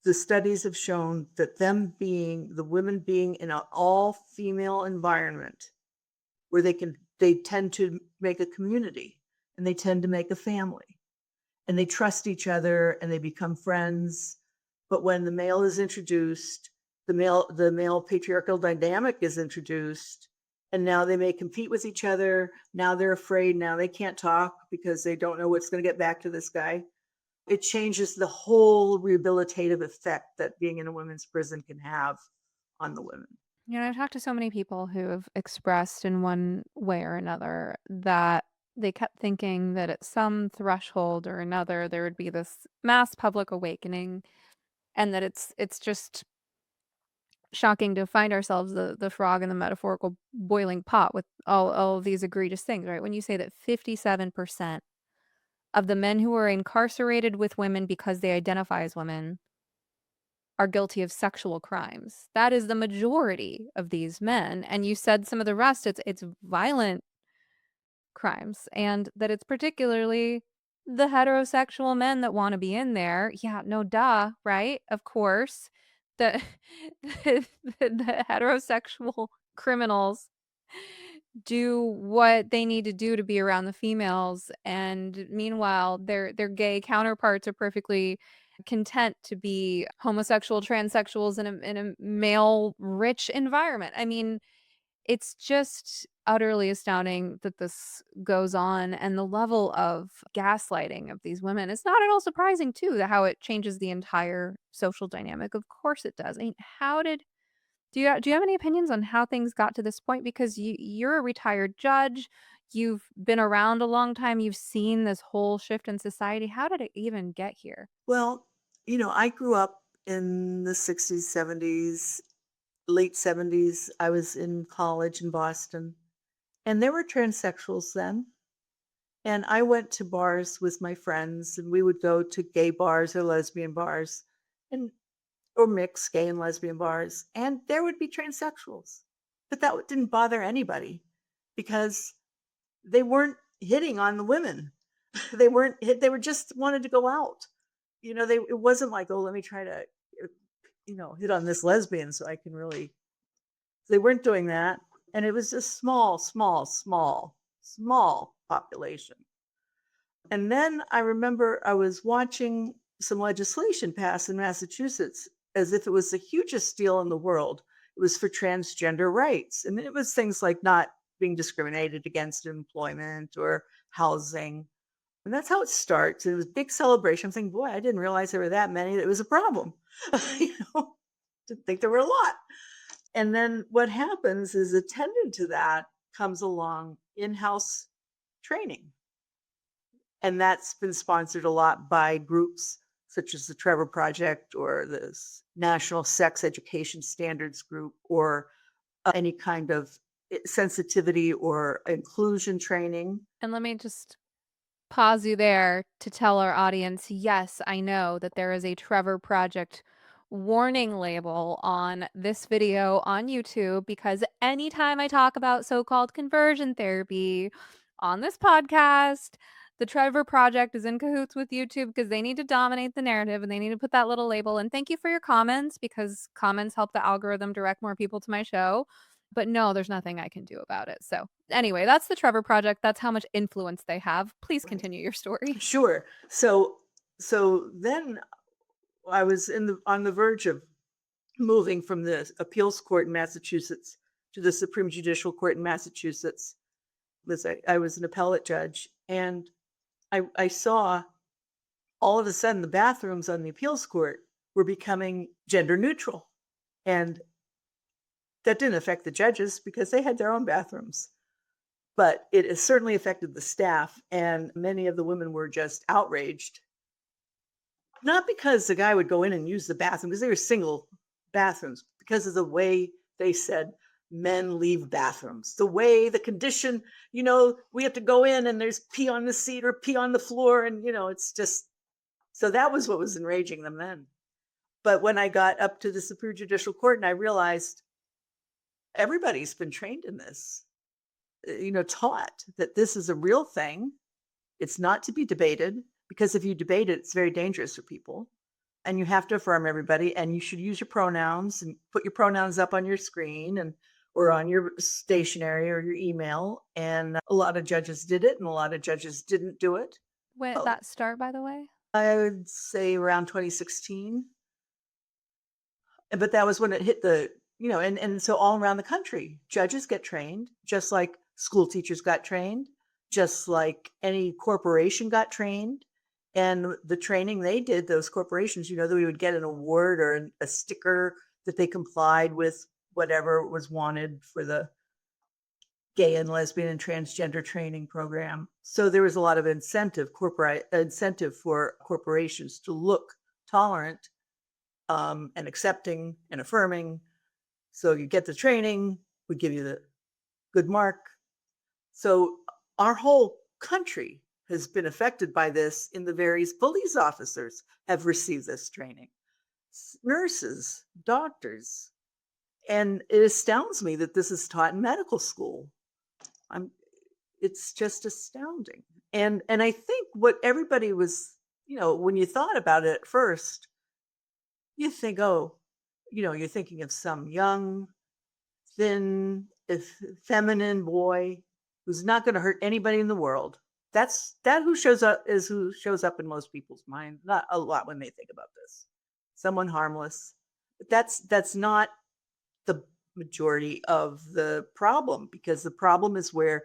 the studies have shown that the women being in an all female environment where they tend to make a community and they tend to make a family and they trust each other and they become friends. But when the male is introduced, the male patriarchal dynamic is introduced, and now they may compete with each other. Now they're afraid. Now they can't talk because they don't know what's going to get back to this guy. It changes the whole rehabilitative effect that being in a women's prison can have on the women. I've talked to so many people who have expressed in one way or another that they kept thinking that at some threshold or another there would be this mass public awakening and that it's just shocking to find ourselves the frog in the metaphorical boiling pot with all of these egregious things, right? When you say that 57% of the men who are incarcerated with women because they identify as women are guilty of sexual crimes. That is the majority of these men, and you said some of the rest, it's violent crimes, and that it's particularly the heterosexual men that wanna be in there. Yeah, no, duh, right? Of course. The the heterosexual criminals do what they need to do to be around the females, and meanwhile, their gay counterparts are perfectly content to be homosexual, transsexuals in a male-rich environment. I mean, it's just utterly astounding that this goes on, and the level of gaslighting of these women is not at all surprising too, that how it changes the entire social dynamic. Of course it does. I mean, how did do you have any opinions on how things got to this point? Because you're a retired judge, you've been around a long time, you've seen this whole shift in society. How did it even get here? Well, I grew up in the 60s, 70s, late 70s. I was in college in Boston, and there were transsexuals then. And I went to bars with my friends, and we would go to gay bars or lesbian bars, and or mixed gay and lesbian bars, and there would be transsexuals. But that didn't bother anybody because they weren't hitting on the women. They were just wanted to go out. It wasn't like, "Oh, let me try to, hit on this lesbian so I can really." They weren't doing that, and it was a small, small, small, small population. And then I remember I was watching some legislation pass in Massachusetts as if it was the hugest deal in the world. It was for transgender rights. And it was things like not being discriminated against in employment or housing. And that's how it starts. It was a big celebration. I'm thinking, boy, I didn't realize there were that many. That it was a problem. you know, didn't think there were a lot. And then what happens is attendant to that comes along in-house training, and that's been sponsored a lot by groups such as the Trevor Project or the National Sex Education Standards Group or any kind of sensitivity or inclusion training. And let me just pause you there to tell our audience, yes, I know that there is a Trevor Project warning label on this video on YouTube because anytime I talk about so-called conversion therapy on this podcast, the Trevor Project is in cahoots with YouTube because they need to dominate the narrative and they need to put that little label. And thank you for your comments because comments help the algorithm direct more people to my show. But no, there's nothing I can do about it. So, anyway, that's the Trevor Project. That's how much influence they have. Please Right. continue your story. Sure. So then I was on the verge of moving from the appeals court in Massachusetts to the Supreme Judicial Court in Massachusetts. I was an appellate judge, and I saw all of a sudden the bathrooms on the appeals court were becoming gender neutral. And that didn't affect the judges because they had their own bathrooms. But it has certainly affected the staff, and many of the women were just outraged. Not because the guy would go in and use the bathroom, because they were single bathrooms, because of the way they said men leave bathrooms. The way, the condition, we have to go in and there's pee on the seat or pee on the floor. And, it's just, so that was what was enraging them then. But when I got up to the Supreme Judicial Court and I realized everybody's been trained in this, taught that this is a real thing. It's not to be debated because if you debate it, it's very dangerous for people. And you have to affirm everybody, and you should use your pronouns and put your pronouns up on your screen and or on your stationery or your email. And a lot of judges did it, and a lot of judges didn't do it. When did Oh, that start, by the way? I would say around 2016. But that was when it hit and so all around the country, judges get trained, just like school teachers got trained, just like any corporation got trained. And the training they did, those corporations, that we would get an award or a sticker that they complied with whatever was wanted for the gay and lesbian and transgender training program. So there was a lot of corporate incentive for corporations to look tolerant and accepting and affirming. So you get the training, we give you the good mark. So our whole country has been affected by this in the various police officers have received this training, nurses, doctors. And it astounds me that this is taught in medical school. I'm, It's just astounding. And I think what everybody was, when you thought about it at first, you think, oh, you're thinking of some young, thin, feminine boy who's not going to hurt anybody in the world. That who shows up is who shows up in most people's mind. Not a lot when they think about this. Someone harmless. But that's not the majority of the problem, because the problem is where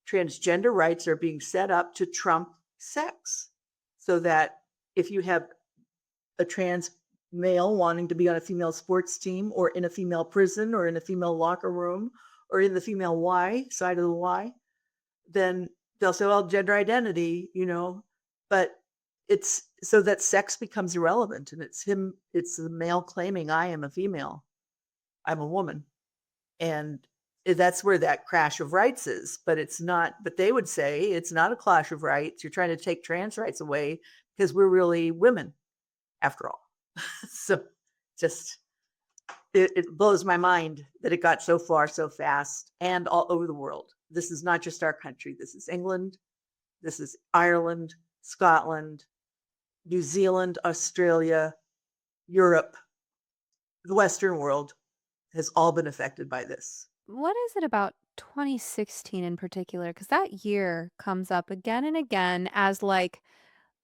transgender rights are being set up to trump sex. So that if you have a trans male wanting to be on a female sports team or in a female prison or in a female locker room or in the female Y side of the Y, then they'll say, well, gender identity, but it's so that sex becomes irrelevant, and it's the male claiming, I am a female, I'm a woman. And that's where that crash of rights is. But it's not, but they would say it's not a clash of rights. You're trying to take trans rights away because we're really women after all. So just it blows my mind that it got so far so fast and all over the world. This is not just our country. This is England. This is Ireland, Scotland, New Zealand, Australia, Europe, the Western world has all been affected by this. What is it about 2016 in particular? Because that year comes up again and again as like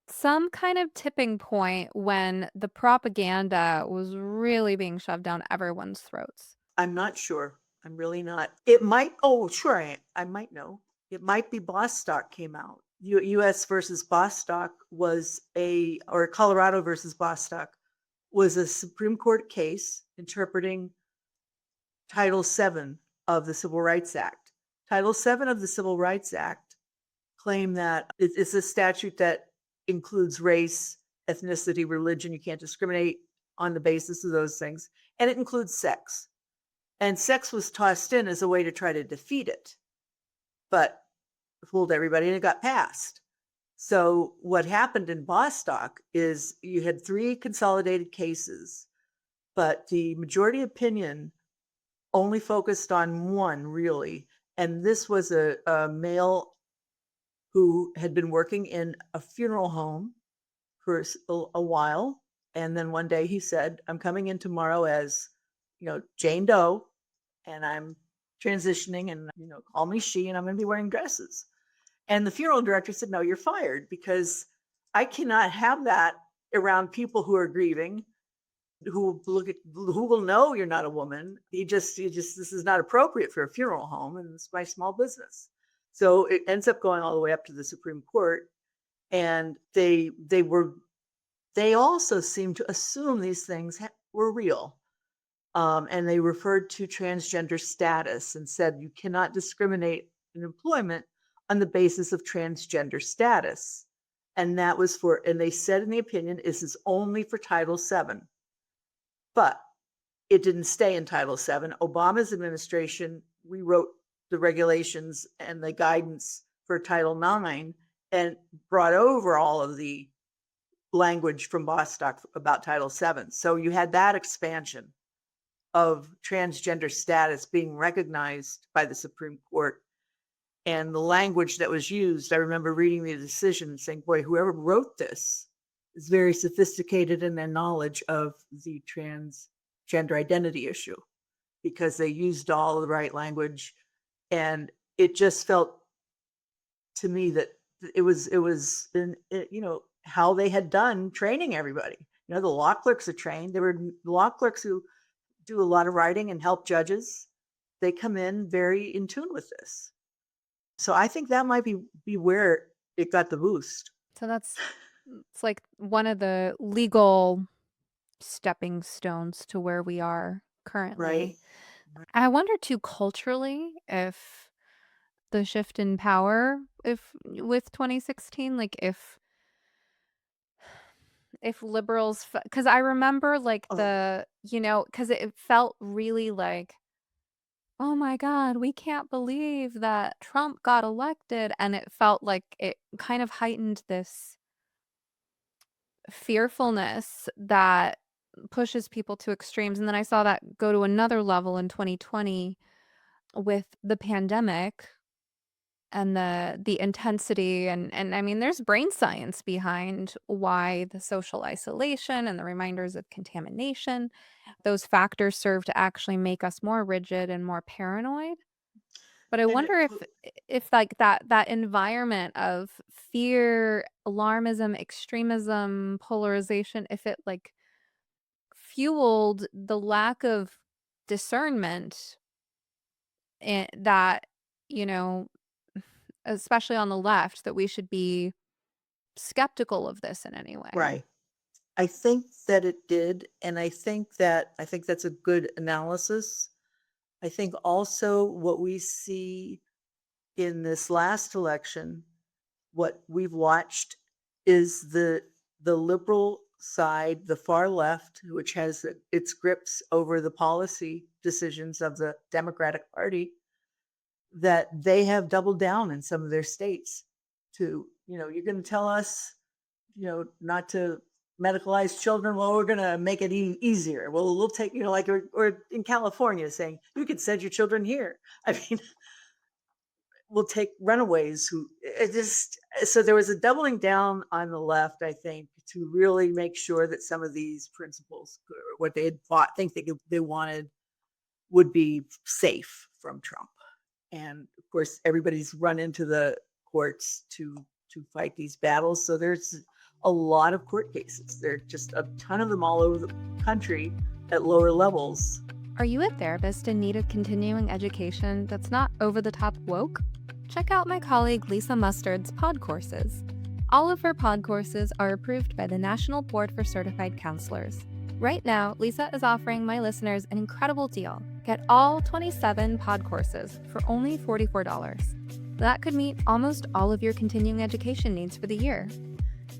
some kind of tipping point when the propaganda was really being shoved down everyone's throats. I'm not sure. I'm really not. It might, oh, sure, I might know. It might be Bostock came out. US versus Bostock was or Colorado versus Bostock was a Supreme Court case interpreting Title VII of the Civil Rights Act. Title VII of the Civil Rights Act claimed that it's a statute that includes race, ethnicity, religion. You can't discriminate on the basis of those things. And it includes sex. And sex was tossed in as a way to try to defeat it, but fooled everybody and it got passed. So what happened in Bostock is you had 3 consolidated cases, but the majority opinion only focused on one really. And this was a male who had been working in a funeral home for a while. And then one day he said, I'm coming in tomorrow as, Jane Doe, and I'm transitioning, and, call me she, and I'm going to be wearing dresses. And the funeral director said, no, you're fired, because I cannot have that around people who are grieving, who will know you're not a woman. This is not appropriate for a funeral home, and it's my small business. So it ends up going all the way up to the Supreme Court, and they also seemed to assume these things were real. And they referred to transgender status and said you cannot discriminate in employment on the basis of transgender status. And that was and they said in the opinion, this is only for Title VII. But it didn't stay in Title VII. Obama's administration rewrote the regulations and the guidance for Title IX and brought over all of the language from Bostock about Title VII. So you had that expansion of transgender status being recognized by the Supreme Court. And the language that was used, I remember reading the decision and saying, boy, whoever wrote this is very sophisticated in their knowledge of the transgender identity issue, because they used all of the right language. And it just felt to me that it was how they had done training everybody. The law clerks are trained. There were law clerks who do a lot of writing and help judges. They come in very in tune with this. So I think that might be where it got the boost. So it's like one of the legal stepping stones to where we are currently. Right. I wonder too culturally if the shift in power, if with 2016, like if liberals, because I remember like Oh, because it felt really like, oh my God, we can't believe that Trump got elected. And it felt like it kind of heightened this fearfulness that pushes people to extremes. And then I saw that go to another level in 2020 with the pandemic, and the intensity and I mean, there's brain science behind why the social isolation and the reminders of contamination, those factors serve to actually make us more rigid and more paranoid. But I And it, wonder if like that environment of fear, alarmism, extremism, polarization, if it like fueled the lack of discernment that, you know, especially on the left, that we should be skeptical of this in any way. right. I think that it did, and I think that's a good analysis. I think also what we see in this last election, what we've watched is the liberal side, the far left, which has its grips over the policy decisions of the Democratic Party, that they have doubled down in some of their states to, you're going to tell us, not to medicalize children. Well, we're going to make it easier. Well, we'll take, like, or in California saying you could send your children here. I mean, we'll take runaways who it just, so there was a doubling down on the left, I think, to really make sure that some of these principles, what they had fought, they wanted, would be safe from Trump. And of course, everybody's run into the courts to fight these battles. So there's a lot of court cases. There are just a ton of them all over the country at lower levels. Are you a therapist in need of continuing education that's not over the top woke? Check out my colleague Lisa Mustard's pod courses. All of her pod courses are approved by the National Board for Certified Counselors. Right now, Lisa is offering my listeners an incredible deal. Get all 27 pod courses for only $44. That could meet almost all of your continuing education needs for the year.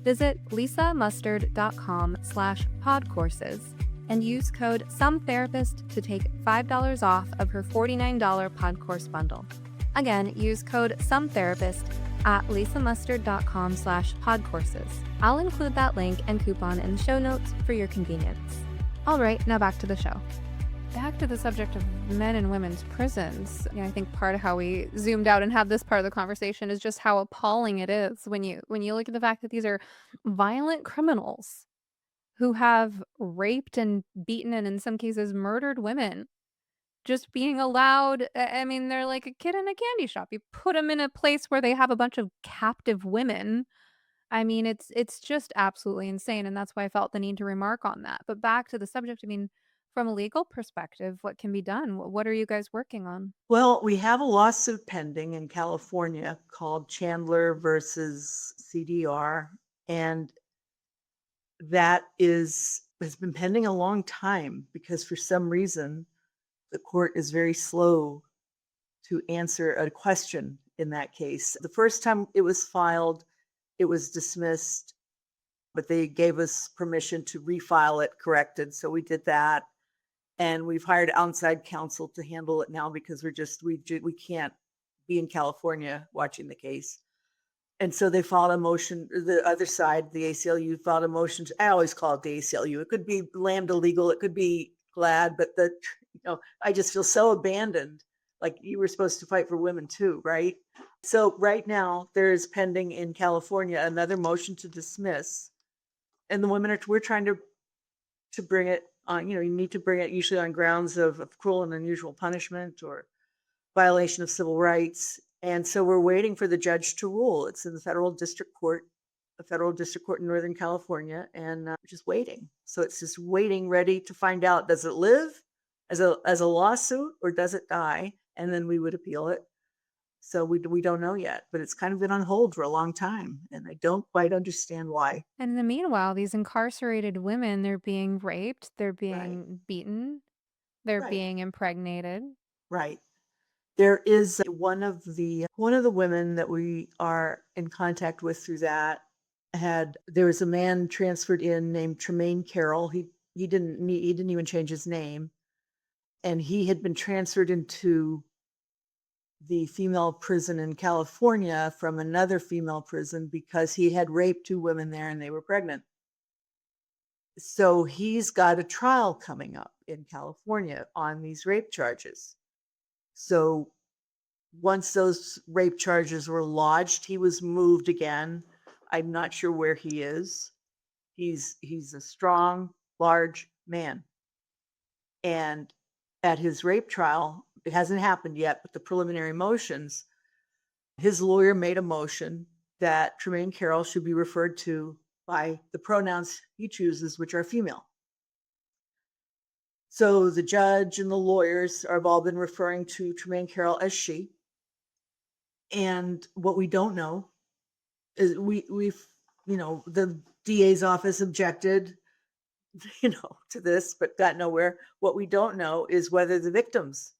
Visit lisamustard.com/podcourses and use code SOMETherapist to take $5 off of her $49 pod course bundle. Again, use code SOMETherapist at lisamustard.com/podcourses. I'll include that link and coupon in the show notes for your convenience. All right, now back to the show. Back to the subject of men and women's prisons. I think part of how we zoomed out and had this part of the conversation is just how appalling it is when you look at the fact that these are violent criminals who have raped and beaten and in some cases murdered women just being allowed. I mean, they're like a kid in a candy shop. You put them in a place where they have a bunch of captive women. I mean, it's just absolutely insane, and that's why I felt the need to remark on that. But back to the subject, I mean, from a legal perspective, what can be done? What are you guys working on? Well, we have a lawsuit pending in California called Chandler versus CDR, and that has been pending a long time because for some reason the court is very slow to answer a question in that case. The first time it was filed, it was dismissed, but they gave us permission to refile it corrected. So we did that. And we've hired outside counsel to handle it now because we can't be in California watching the case. And so they filed a motion, the other side, the ACLU filed a motion I always call it the ACLU. It could be Lambda Legal, it could be GLAD, but I just feel so abandoned. Like you were supposed to fight for women too, right? So right now there is pending in California another motion to dismiss. And we're trying to bring it on, you need to bring it usually on grounds of cruel and unusual punishment or violation of civil rights. And so we're waiting for the judge to rule. It's in the federal district court in Northern California, and just waiting. So it's just waiting, ready to find out, does it live as a lawsuit or does it die? And then we would appeal it. So we don't know yet, but it's kind of been on hold for a long time, and I don't quite understand why. And in the meanwhile, these incarcerated women, they're being raped, they're Right, being beaten, they're right, being impregnated. right. There is one of the women that we are in contact with through that there was a man transferred in named Tremaine Carroll. He didn't even change his name, and he had been transferred into the female prison in California from another female prison because he had raped two women there and they were pregnant. So he's got a trial coming up in California on these rape charges. So Once those rape charges were lodged, he was moved again. I'm not sure where he is. He's a strong, large man. And at his rape trial, it hasn't happened yet, but the preliminary motions, his lawyer made a motion that Tremaine Carroll should be referred to by the pronouns he chooses, which are female. So the judge and the lawyers have all been referring to Tremaine Carroll as she. And what we don't know is we've the DA's office objected to this, but got nowhere. What we don't know is whether the victims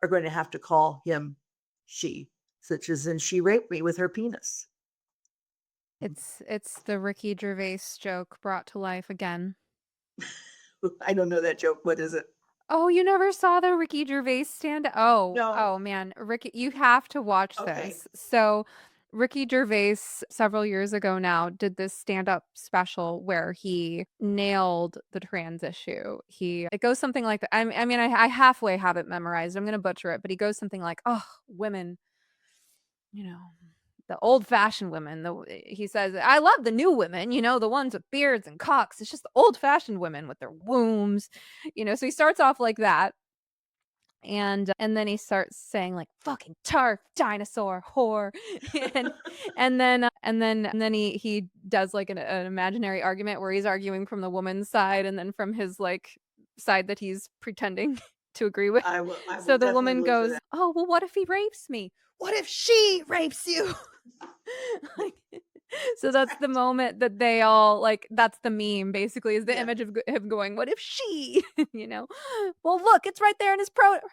are going to have to call him she, such as in she raped me with her penis. It's the Ricky Gervais joke brought to life again. I don't know that joke. What is it? Oh, you never saw the Ricky Gervais stand? Oh, No. oh man, Ricky, you have to watch Okay. this. So, Ricky Gervais several years ago now did this stand-up special where he nailed the trans issue. It goes something like that. I mean, I halfway have it memorized. I'm gonna butcher it, but he goes something like, "Oh, women, you know, the old-fashioned women." He says, "I love the new women, the ones with beards and cocks. It's just the old-fashioned women with their wombs." So he starts off like that, and then he starts saying like fucking turf, dinosaur, whore, and and then he does like an imaginary argument where he's arguing from the woman's side and then from his like side that he's pretending to agree with. I will So the definitely woman look for goes, that. "Oh, well, what if he rapes me? What if she rapes you?" Like, so that's the moment that they all like. That's the meme, basically, is the Yeah. image of him going, "What if she?" you know. Well, look, it's right there in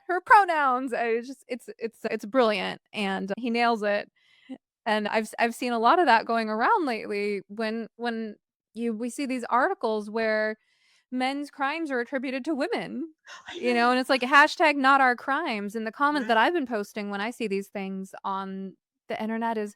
her pronouns. It's brilliant, and he nails it. And I've seen a lot of that going around lately when we see these articles where men's crimes are attributed to women. I know. And it's like hashtag not our crimes. And the comment that Right. I've been posting when I see these things on the internet is,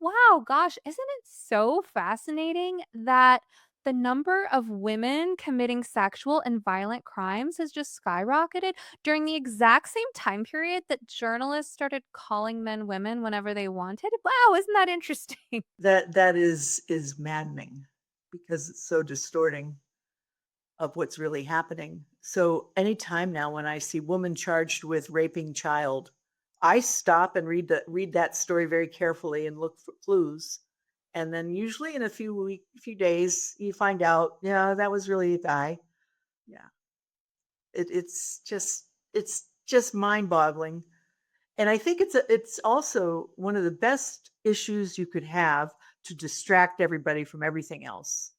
wow, gosh, isn't it so fascinating that the number of women committing sexual and violent crimes has just skyrocketed during the exact same time period that journalists started calling men women whenever they wanted? Wow, isn't that interesting? That is maddening because it's so distorting of what's really happening. So anytime now when I see woman charged with raping child, I stop and read that story very carefully and look for clues. And then usually in a few days you find out, yeah, that was really a guy. Yeah. It's just mind-boggling. And I think it's also one of the best issues you could have to distract everybody from everything else.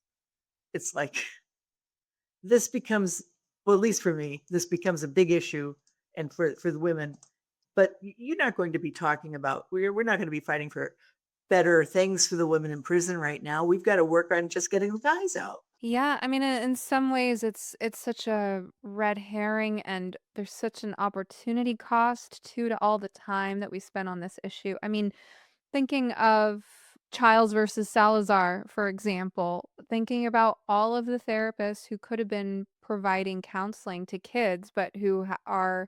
It's like this becomes, well, at least for me, this becomes a big issue and for the women. But you're not going to be talking about we're not going to be fighting for better things for the women in prison right now. We've got to work on just getting the guys out. Yeah, I mean, in some ways, it's such a red herring, and there's such an opportunity cost too to all the time that we spend on this issue. I mean, thinking of Chiles versus Salazar, for example, thinking about all of the therapists who could have been providing counseling to kids, but who are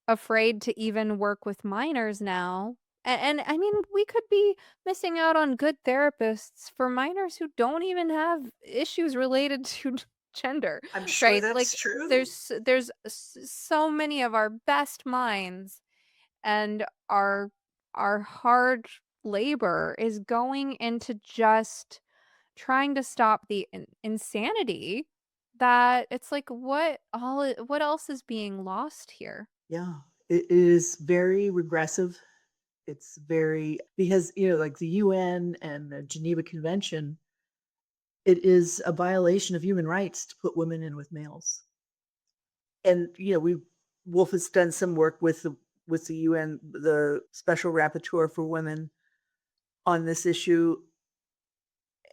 afraid to even work with minors now. And I mean, we could be missing out on good therapists for minors who don't even have issues related to gender, I'm sure right? that's Like true. so many of our best minds and our hard labor is going into just trying to stop the insanity that it's like what else is being lost here? Yeah. It is very regressive. It's very because like the UN and the Geneva Convention, it is a violation of human rights to put women in with males. And we Wolf has done some work with the UN, the special rapporteur for women on this issue,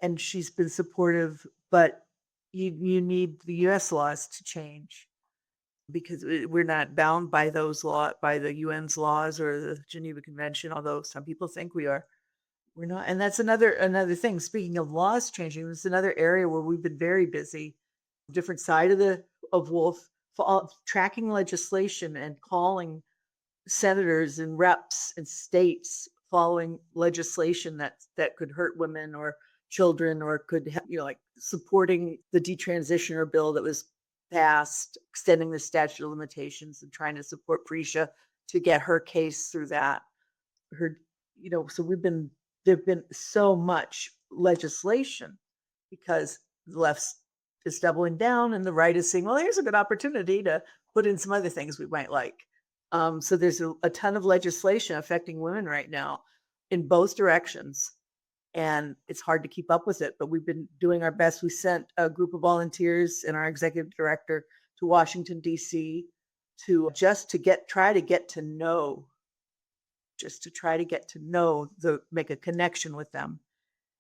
and she's been supportive. But you need the U.S. laws to change because we're not bound by by the UN's laws or the Geneva Convention, although some people think we are. We're not, and that's another thing. Speaking of laws changing, it's another area where we've been very busy. Different side of Wolf, tracking legislation and calling senators and reps and states following legislation that could hurt women or children or could like supporting the detransitioner bill that was passed, extending the statute of limitations and trying to support Prisha to get her case through that. Her, so there've been so much legislation because the left is doubling down and the right is saying, well, here's a good opportunity to put in some other things we might like. So there's a ton of legislation affecting women right now in both directions. And it's hard to keep up with it, but we've been doing our best. We sent a group of volunteers and our executive director to Washington, D.C. to just to try to get to know, just to try to get to know make a connection with them.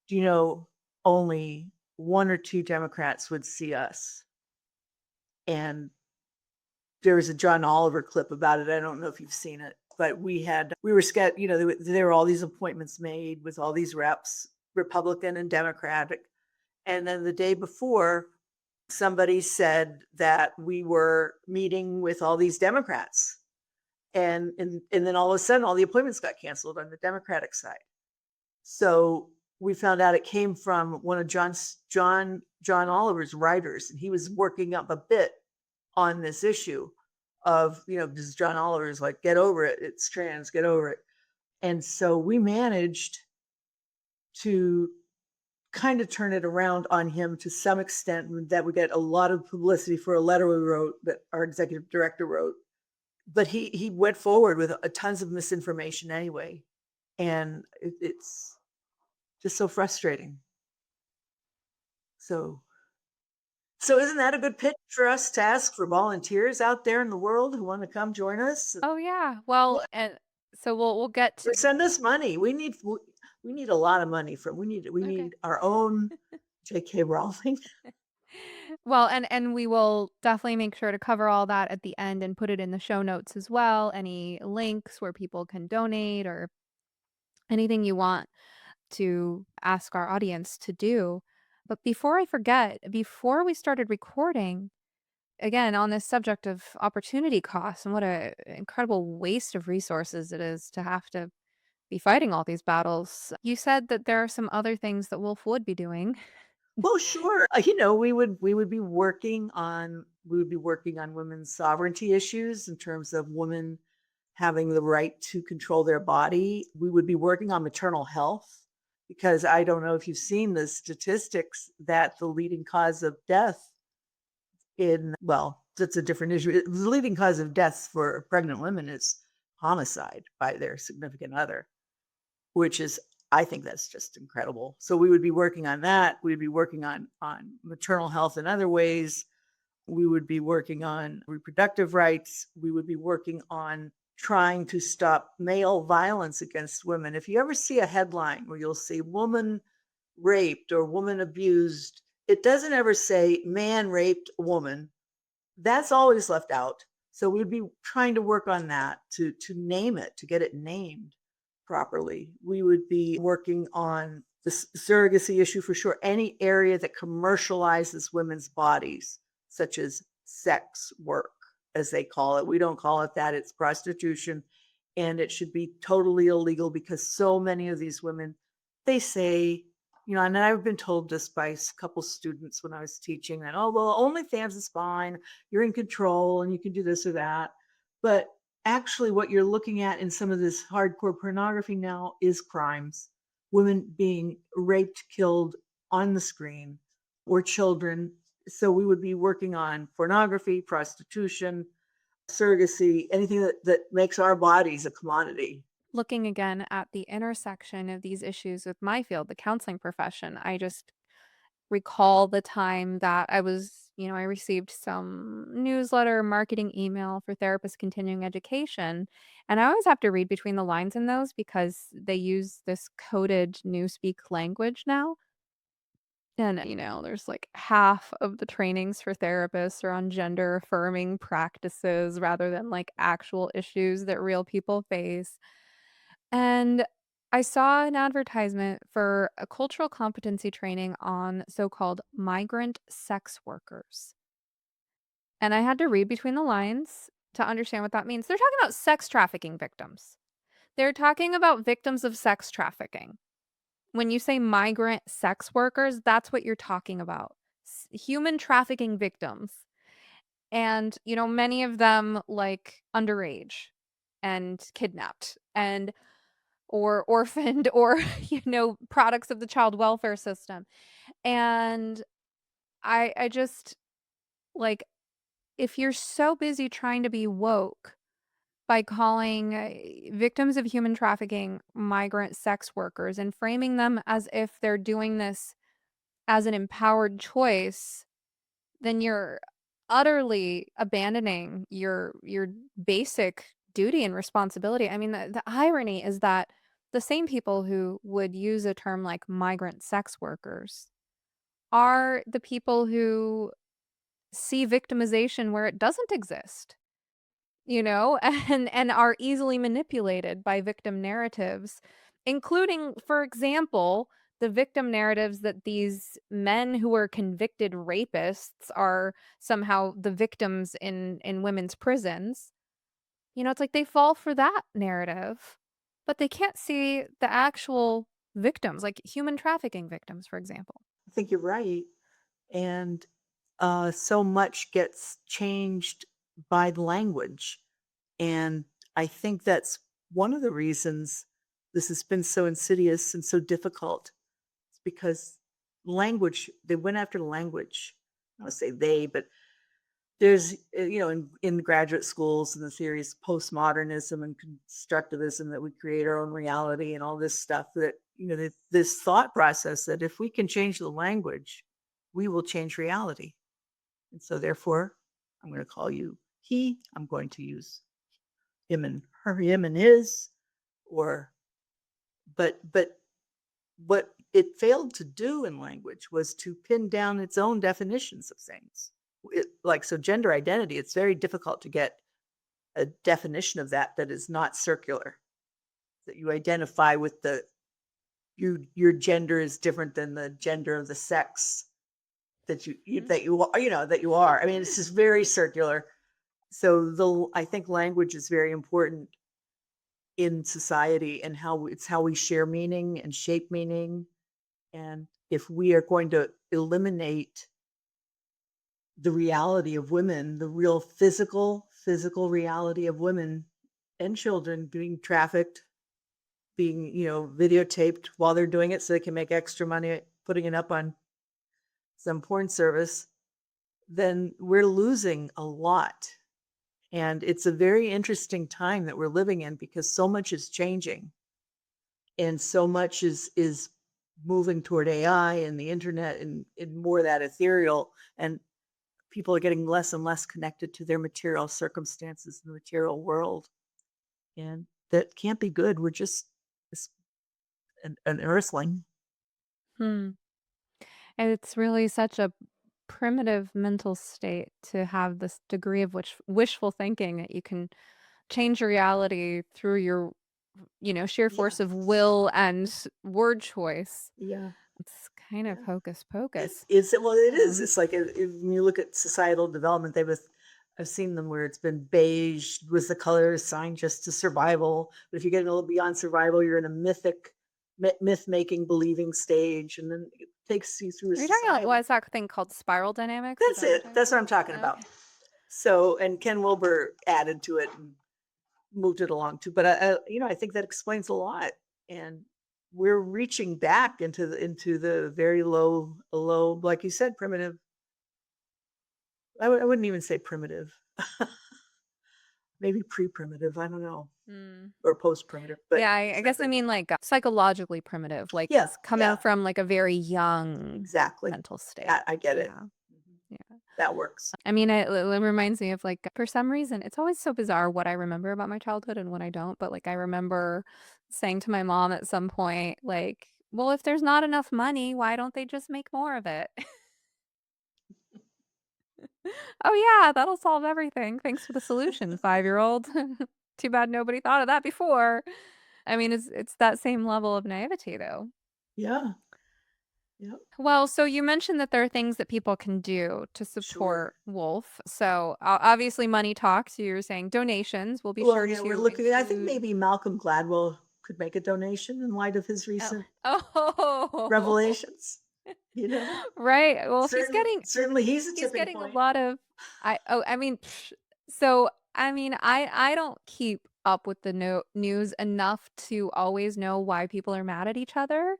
Do you know only one or two Democrats would see us? And there was a John Oliver clip about it. I don't know if you've seen it, but we were scared, there were all these appointments made with all these reps, Republican and Democratic. And then the day before, somebody said that we were meeting with all these Democrats. And then all of a sudden, all the appointments got canceled on the Democratic side. So we found out it came from one of John Oliver's writers, and he was working up a bit on this issue of, because John Oliver's like, get over it, it's trans, get over it. And so we managed to kind of turn it around on him to some extent, that we get a lot of publicity for a letter we wrote that our executive director wrote. But he went forward with tons of misinformation anyway. And it's just so frustrating. So isn't that a good pitch for us to ask for volunteers out there in the world who want to come join us? Oh, yeah. Well, What? and so we'll get Or to. send us money. We need a lot of money we Okay. need our own J.K. Rowling. Well, and we will definitely make sure to cover all that at the end and put it in the show notes as well, any links where people can donate or anything you want to ask our audience to do. But before I forget, before we started recording, again, on this subject of opportunity costs and what a incredible waste of resources it is to have to be fighting all these battles, you said that there are some other things that Wolf would be doing. Well, sure. We would be working on women's sovereignty issues in terms of women having the right to control their body. We would be working on maternal health because I don't know if you've seen the statistics that the leading cause of death that's a different issue. The leading cause of deaths for pregnant women is homicide by their significant other, which is, I think that's just incredible. So we would be working on that. We'd be working on maternal health in other ways. We would be working on reproductive rights. We would be working on trying to stop male violence against women. If you ever see a headline where you'll see woman raped or woman abused, it doesn't ever say man raped woman. That's always left out. So we'd be trying to work on that to name it, to get it named properly. We would be working on the surrogacy issue for sure. Any area that commercializes women's bodies, such as sex work, as they call it. We don't call it that. It's prostitution. And it should be totally illegal because so many of these women, they say, and I've been told this by a couple students when I was teaching that, oh, well, OnlyFans is fine. You're in control and you can do this or that. But actually, what you're looking at in some of this hardcore pornography now is crimes. Women being raped, killed on the screen, or children. So we would be working on pornography, prostitution, surrogacy, anything that makes our bodies a commodity. Looking again at the intersection of these issues with my field, the counseling profession, I just recall the time that I received some newsletter marketing email for therapists continuing education. And I always have to read between the lines in those because they use this coded newspeak language now. And, there's like half of the trainings for therapists are on gender affirming practices rather than like actual issues that real people face. And I saw an advertisement for a cultural competency training on so-called migrant sex workers. And I had to read between the lines to understand what that means. They're talking about sex trafficking victims. They're talking about victims of sex trafficking. When you say migrant sex workers, that's what you're talking about. Human trafficking victims. And, many of them like underage and kidnapped and or orphaned or, products of the child welfare system. And I just like if you're so busy trying to be woke by calling victims of human trafficking migrant sex workers and framing them as if they're doing this as an empowered choice, then you're utterly abandoning your basic duty and responsibility. I mean, the irony is that the same people who would use a term like migrant sex workers are the people who see victimization where it doesn't exist, and are easily manipulated by victim narratives, including, for example, the victim narratives that these men who are convicted rapists are somehow the victims in women's prisons. It's like they fall for that narrative, but they can't see the actual victims, like human trafficking victims, for example. I think you're right. And so much gets changed by the language. And I think that's one of the reasons this has been so insidious and so difficult. It's because language, they went after language. I don't want to say they, but there's, in graduate schools and the theories of postmodernism and constructivism that we create our own reality and all this stuff that, this thought process that if we can change the language, we will change reality. And so therefore, I'm going to call you he, I'm going to use him and her, him and his, or but what it failed to do in language was to pin down its own definitions of things. So gender identity, it's very difficult to get a definition of that is not circular. That you identify with your gender is different than the gender of the sex that you are. I mean, it's just very circular. So I think language is very important in society and how we share meaning and shape meaning. And if we are going to eliminate the reality of women, the real physical reality of women and children being trafficked, being, videotaped while they're doing it so they can make extra money putting it up on some porn service, then we're losing a lot. And it's a very interesting time that we're living in because so much is changing and so much is moving toward AI and the internet and more of that ethereal. And people are getting less and less connected to their material circumstances in the material world. And that can't be good. We're just an earthling. Hmm. And it's really such a primitive mental state to have this degree of wishful thinking that you can change your reality through your, sheer Yeah. force of will and word choice. Yeah. It's kind of Yeah. hocus pocus. Well, it is. Um, It's like when you look at societal development, I've seen them where it's been beige was the color assigned just to survival. But if you get a little beyond survival, you're in a myth making, believing stage, and then it takes you through a are you talking about society. what's that thing called spiral dynamics? Is That's that what you're it. talking That's what I'm talking about? about. Okay. So, and Ken Wilber added to it and moved it along too. But I think that explains a lot. And we're reaching back into the very low, like you said, primitive. I wouldn't even say primitive. Maybe pre-primitive. I don't know, Mm. or post-primitive. But Yeah, I guess I exactly. mean like psychologically primitive, like Yeah, coming yeah, from like a very young exactly. mental state. I get it. Yeah. Mhm. Yeah. That works. I mean, it reminds me of like for some reason, it's always so bizarre what I remember about my childhood and what I don't. But like I remember saying to my mom at some point, like, well, if there's not enough money, why don't they just make more of it? Oh yeah, that'll solve everything. Thanks for the solution, 5-year-old. Too bad nobody thought of that before. I mean, it's that same level of naivety though. Yeah. Yep. Well, so you mentioned that there are things that people can do to Sure. support Wolf. So obviously, money talks. You're saying donations. We'll be Well, sure yeah, we're to looking I think include. maybe Malcolm Gladwell could make a donation in light of his Oh, recent oh, revelations, you know? right. Well, Certainly he's a he's tipping getting a point. lot of. I mean, so I mean, I don't keep up with the news enough to always know why people are mad at each other.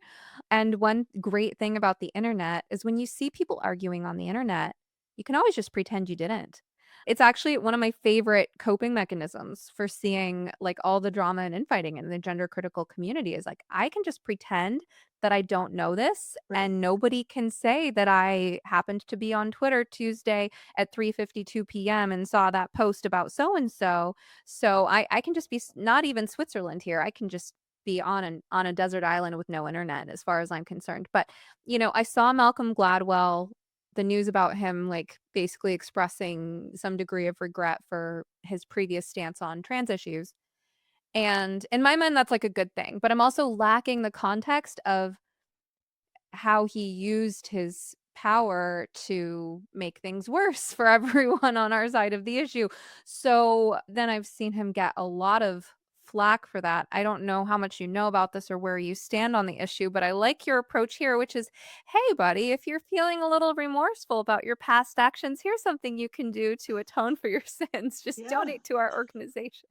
And one great thing about the internet is when you see people arguing on the internet, you can always just pretend you didn't. It's actually one of my favorite coping mechanisms for seeing like all the drama and infighting in the gender critical community is like I can just pretend that I don't know this Right. and nobody can say that I happened to be on Twitter Tuesday at 3:52 p.m. and saw that post about so and so. So I can just be not even Switzerland here. I can just be on a desert island with no internet as far as I'm concerned. But, I saw Malcolm Gladwell, the news about him like basically expressing some degree of regret for his previous stance on trans issues. And in my mind that's like a good thing, but I'm also lacking the context of how he used his power to make things worse for everyone on our side of the issue. So then I've seen him get a lot of flack for that. I don't know how much you know about this or where you stand on the issue, but I like your approach here, which is hey, buddy, if you're feeling a little remorseful about your past actions, here's something you can do to atone for your sins. Just Yeah. donate to our organization.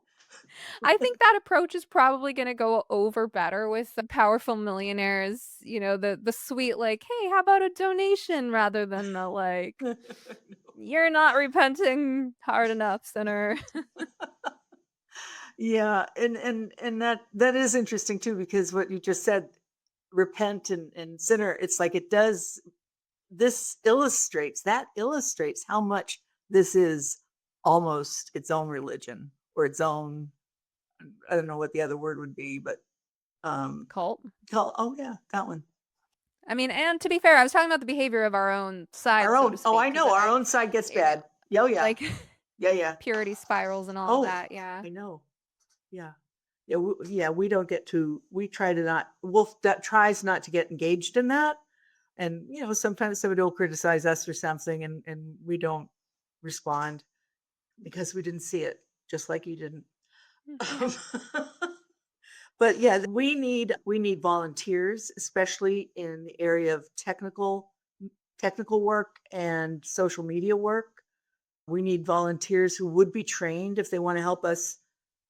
I think that approach is probably gonna go over better with the powerful millionaires, the sweet like, "Hey, how about a donation?" rather than the like, "You're not repenting hard enough, sinner." Yeah, and that is interesting too because what you just said, repent and sinner, it's like it does that illustrates how much this is almost its own religion or its own I don't know what the other word would be, but um Cult. oh yeah, that one. I mean, and to be fair, I was talking about the behavior of our own side, Our so to own. Oh, speak, I because know our own side gets you know, bad. Yeah, oh yeah. like Yeah, yeah. purity spirals and all Oh, that, yeah. I know. Yeah. Yeah, we don't get to we try to not Wolf that tries not to get engaged in that. And sometimes somebody will criticize us for something and we don't respond because we didn't see it, just like you didn't. Yeah. But yeah, we need volunteers, especially in the area of technical work and social media work. We need volunteers who would be trained if they want to help us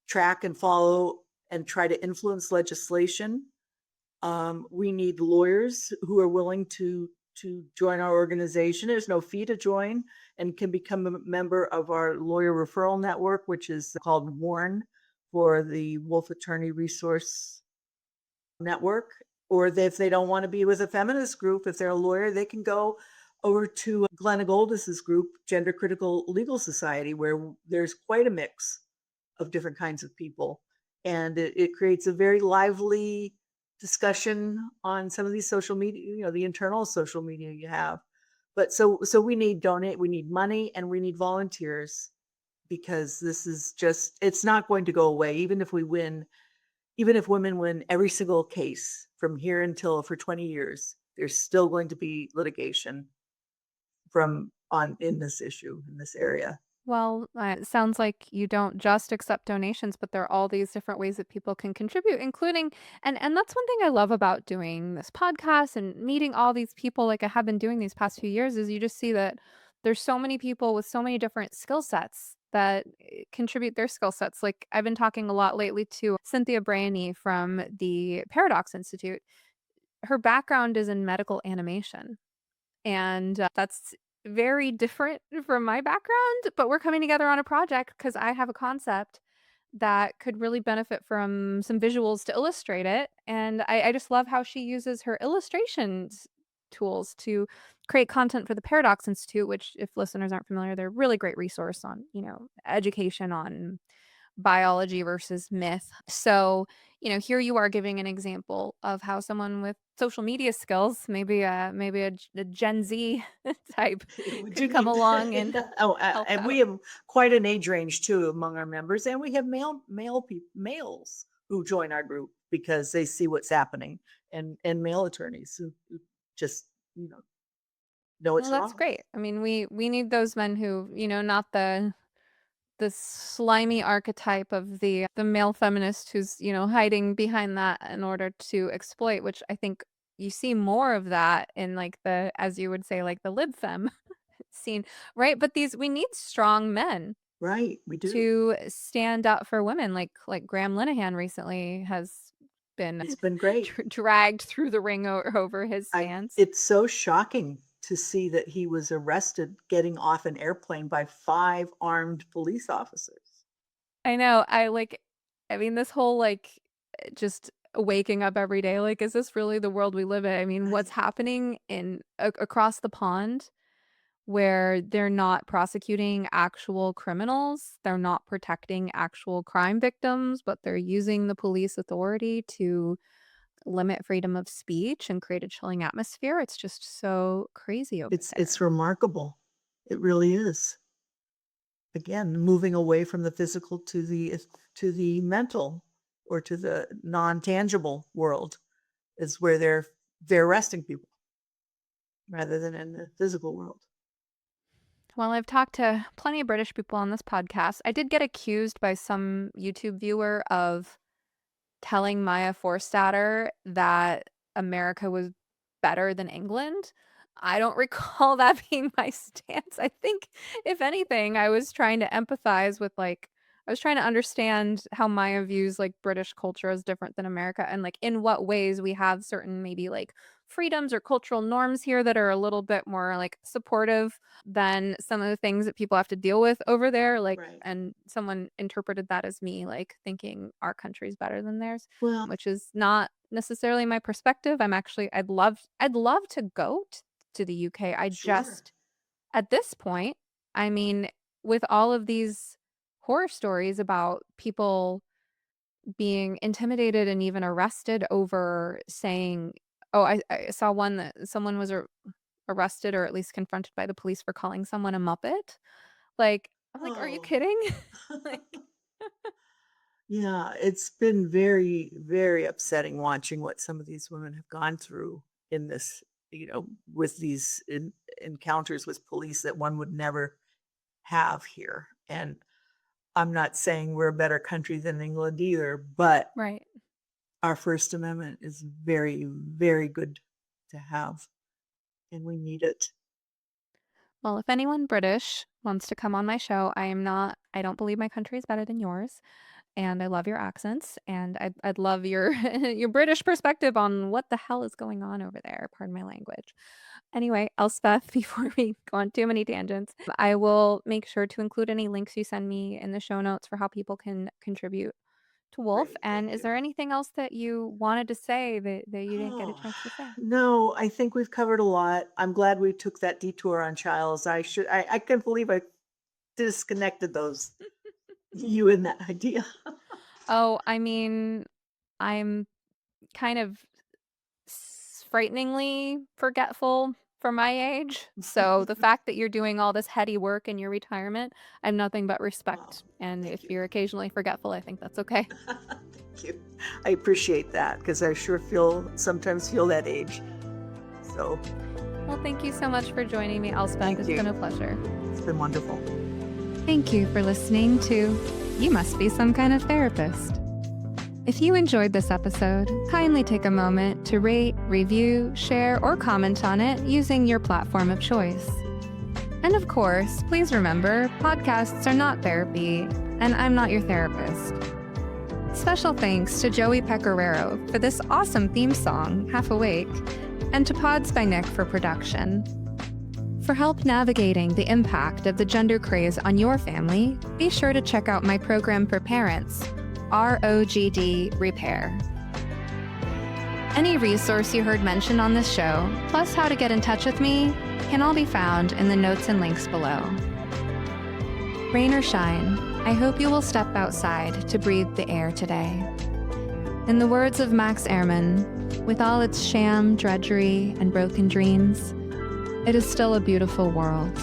track and follow and try to influence legislation. We need lawyers who are willing to join our organization. There's no fee to join and can become a member of our lawyer referral network, which is called WARN for the Wolf Attorney Resource Network. Or if they don't want to be with a feminist group, if they're a lawyer, they can go over to Glenna Goldis's group, Gender Critical Legal Society, where there's quite a mix of different kinds of people. And it creates a very lively discussion on some of these social media, the internal social media you have. But so we need money and we need volunteers because this is just it's not going to go away even if women win every single case from here until for 20 years, there's still going to be litigation from on in this issue in this area. Well, it sounds like you don't just accept donations, but there are all these different ways that people can contribute, including and that's one thing I love about doing this podcast and meeting all these people like I have been doing these past few years is you just see that there's so many people with so many different skill sets that contribute their skill sets. Like I've been talking a lot lately to Cynthia Brany from the Paradox Institute. Her background is in medical animation. And, that's very different from my background, but we're coming together on a project because I have a concept that could really benefit from some visuals to illustrate it, and I just love how she uses her illustrations tools to create content for the Paradox Institute, which, if listeners aren't familiar, they're a really great resource on, education on biology versus myth. So, here you are giving an example of how someone with social media skills, maybe a Gen Z type, We could do come need along and oh, help and we out. have quite an age range too among our members, and we have males who join our group because they see what's happening, and male attorneys who just, know it's Well, that's wrong. great. I mean, we need those men who, not the slimy archetype of the male feminist who's, hiding behind that in order to exploit, which I think you see more of that in like the, as you would say, like the lib fem scene, right? But we need strong men Right, we do. to stand up for women, like Graham Linehan recently has been It's been great. dragged through the ring over his I stance. It's so shocking to see that he was arrested getting off an airplane by 5 armed police officers. I know. I mean, this whole just waking up every day, like, is this really the world we live in? I mean, what's Right. happening across the pond where they're not prosecuting actual criminals, they're not protecting actual crime victims, but they're using the police authority to limit freedom of speech and create a chilling atmosphere. It's just so crazy over It's there. remarkable. It really is. Again, moving away from the physical to the mental or to the non-tangible world is where they're arresting people rather than in the physical world. Well, I've talked to plenty of British people on this podcast. I did get accused by some YouTube viewer of telling Maya Forstater that America was better than England. I don't recall that being my stance. I think, if anything, I was trying to empathize with I was trying to understand how Maya views British culture as different than America and in what ways we have certain maybe freedoms or cultural norms here that are a little bit more supportive than some of the things that people have to deal with over there. Right. And someone interpreted that as me thinking our country's better than theirs, Well, which is not necessarily my perspective. I'd love to go to the UK. I sure. just at this point, I mean, with all of these horror stories about people being intimidated and even arrested over saying, oh, I saw one that someone was arrested or at least confronted by the police for calling someone a Muppet. I'm like, are you Oh. kidding? Like, Yeah, it's been very, very upsetting watching what some of these women have gone through in this, with these encounters with police that one would never have here. And I'm not saying we're a better country than England either, but right. our First Amendment is very, very good to have, and we need it. Well, if anyone British wants to come on my show, I don't believe my country is better than yours. And I love your accents, and I'd love your your British perspective on what the hell is going on over there. Pardon my language. Anyway, Elspeth, before we go on too many tangents, I will make sure to include any links you send me in the show notes for how people can contribute to Wolf. Great, And thank is you. there anything else that you wanted to say that you didn't get a Oh, chance to say? no, I think we've covered a lot. I'm glad we took that detour on Chiles. I can't believe I disconnected those you and that idea. Oh, I mean, I'm kind of frighteningly forgetful for my age. So the fact that you're doing all this heady work in your retirement, I have nothing but Oh, respect. And thank if you. you're occasionally forgetful, I think that's okay. Thank you. I appreciate that because I sure sometimes feel that age. So Well, thank you so much for joining me, Elspeth. thank It's you. been a pleasure. It's been wonderful. Thank you for listening to You Must Be Some Kind of Therapist. If you enjoyed this episode, kindly take a moment to rate, review, share, or comment on it using your platform of choice. And of course, please remember, podcasts are not therapy, and I'm not your therapist. Special thanks to Joey Pecoraro for this awesome theme song, Half Awake, and to Pods by Nick for production. For help navigating the impact of the gender craze on your family, be sure to check out my program for parents, ROGD Repair. Any resource you heard mentioned on this show, plus how to get in touch with me, can all be found in the notes and links below. Rain or shine, I hope you will step outside to breathe the air today. In the words of Max Ehrmann, with all its sham, drudgery, and broken dreams, it is still a beautiful world.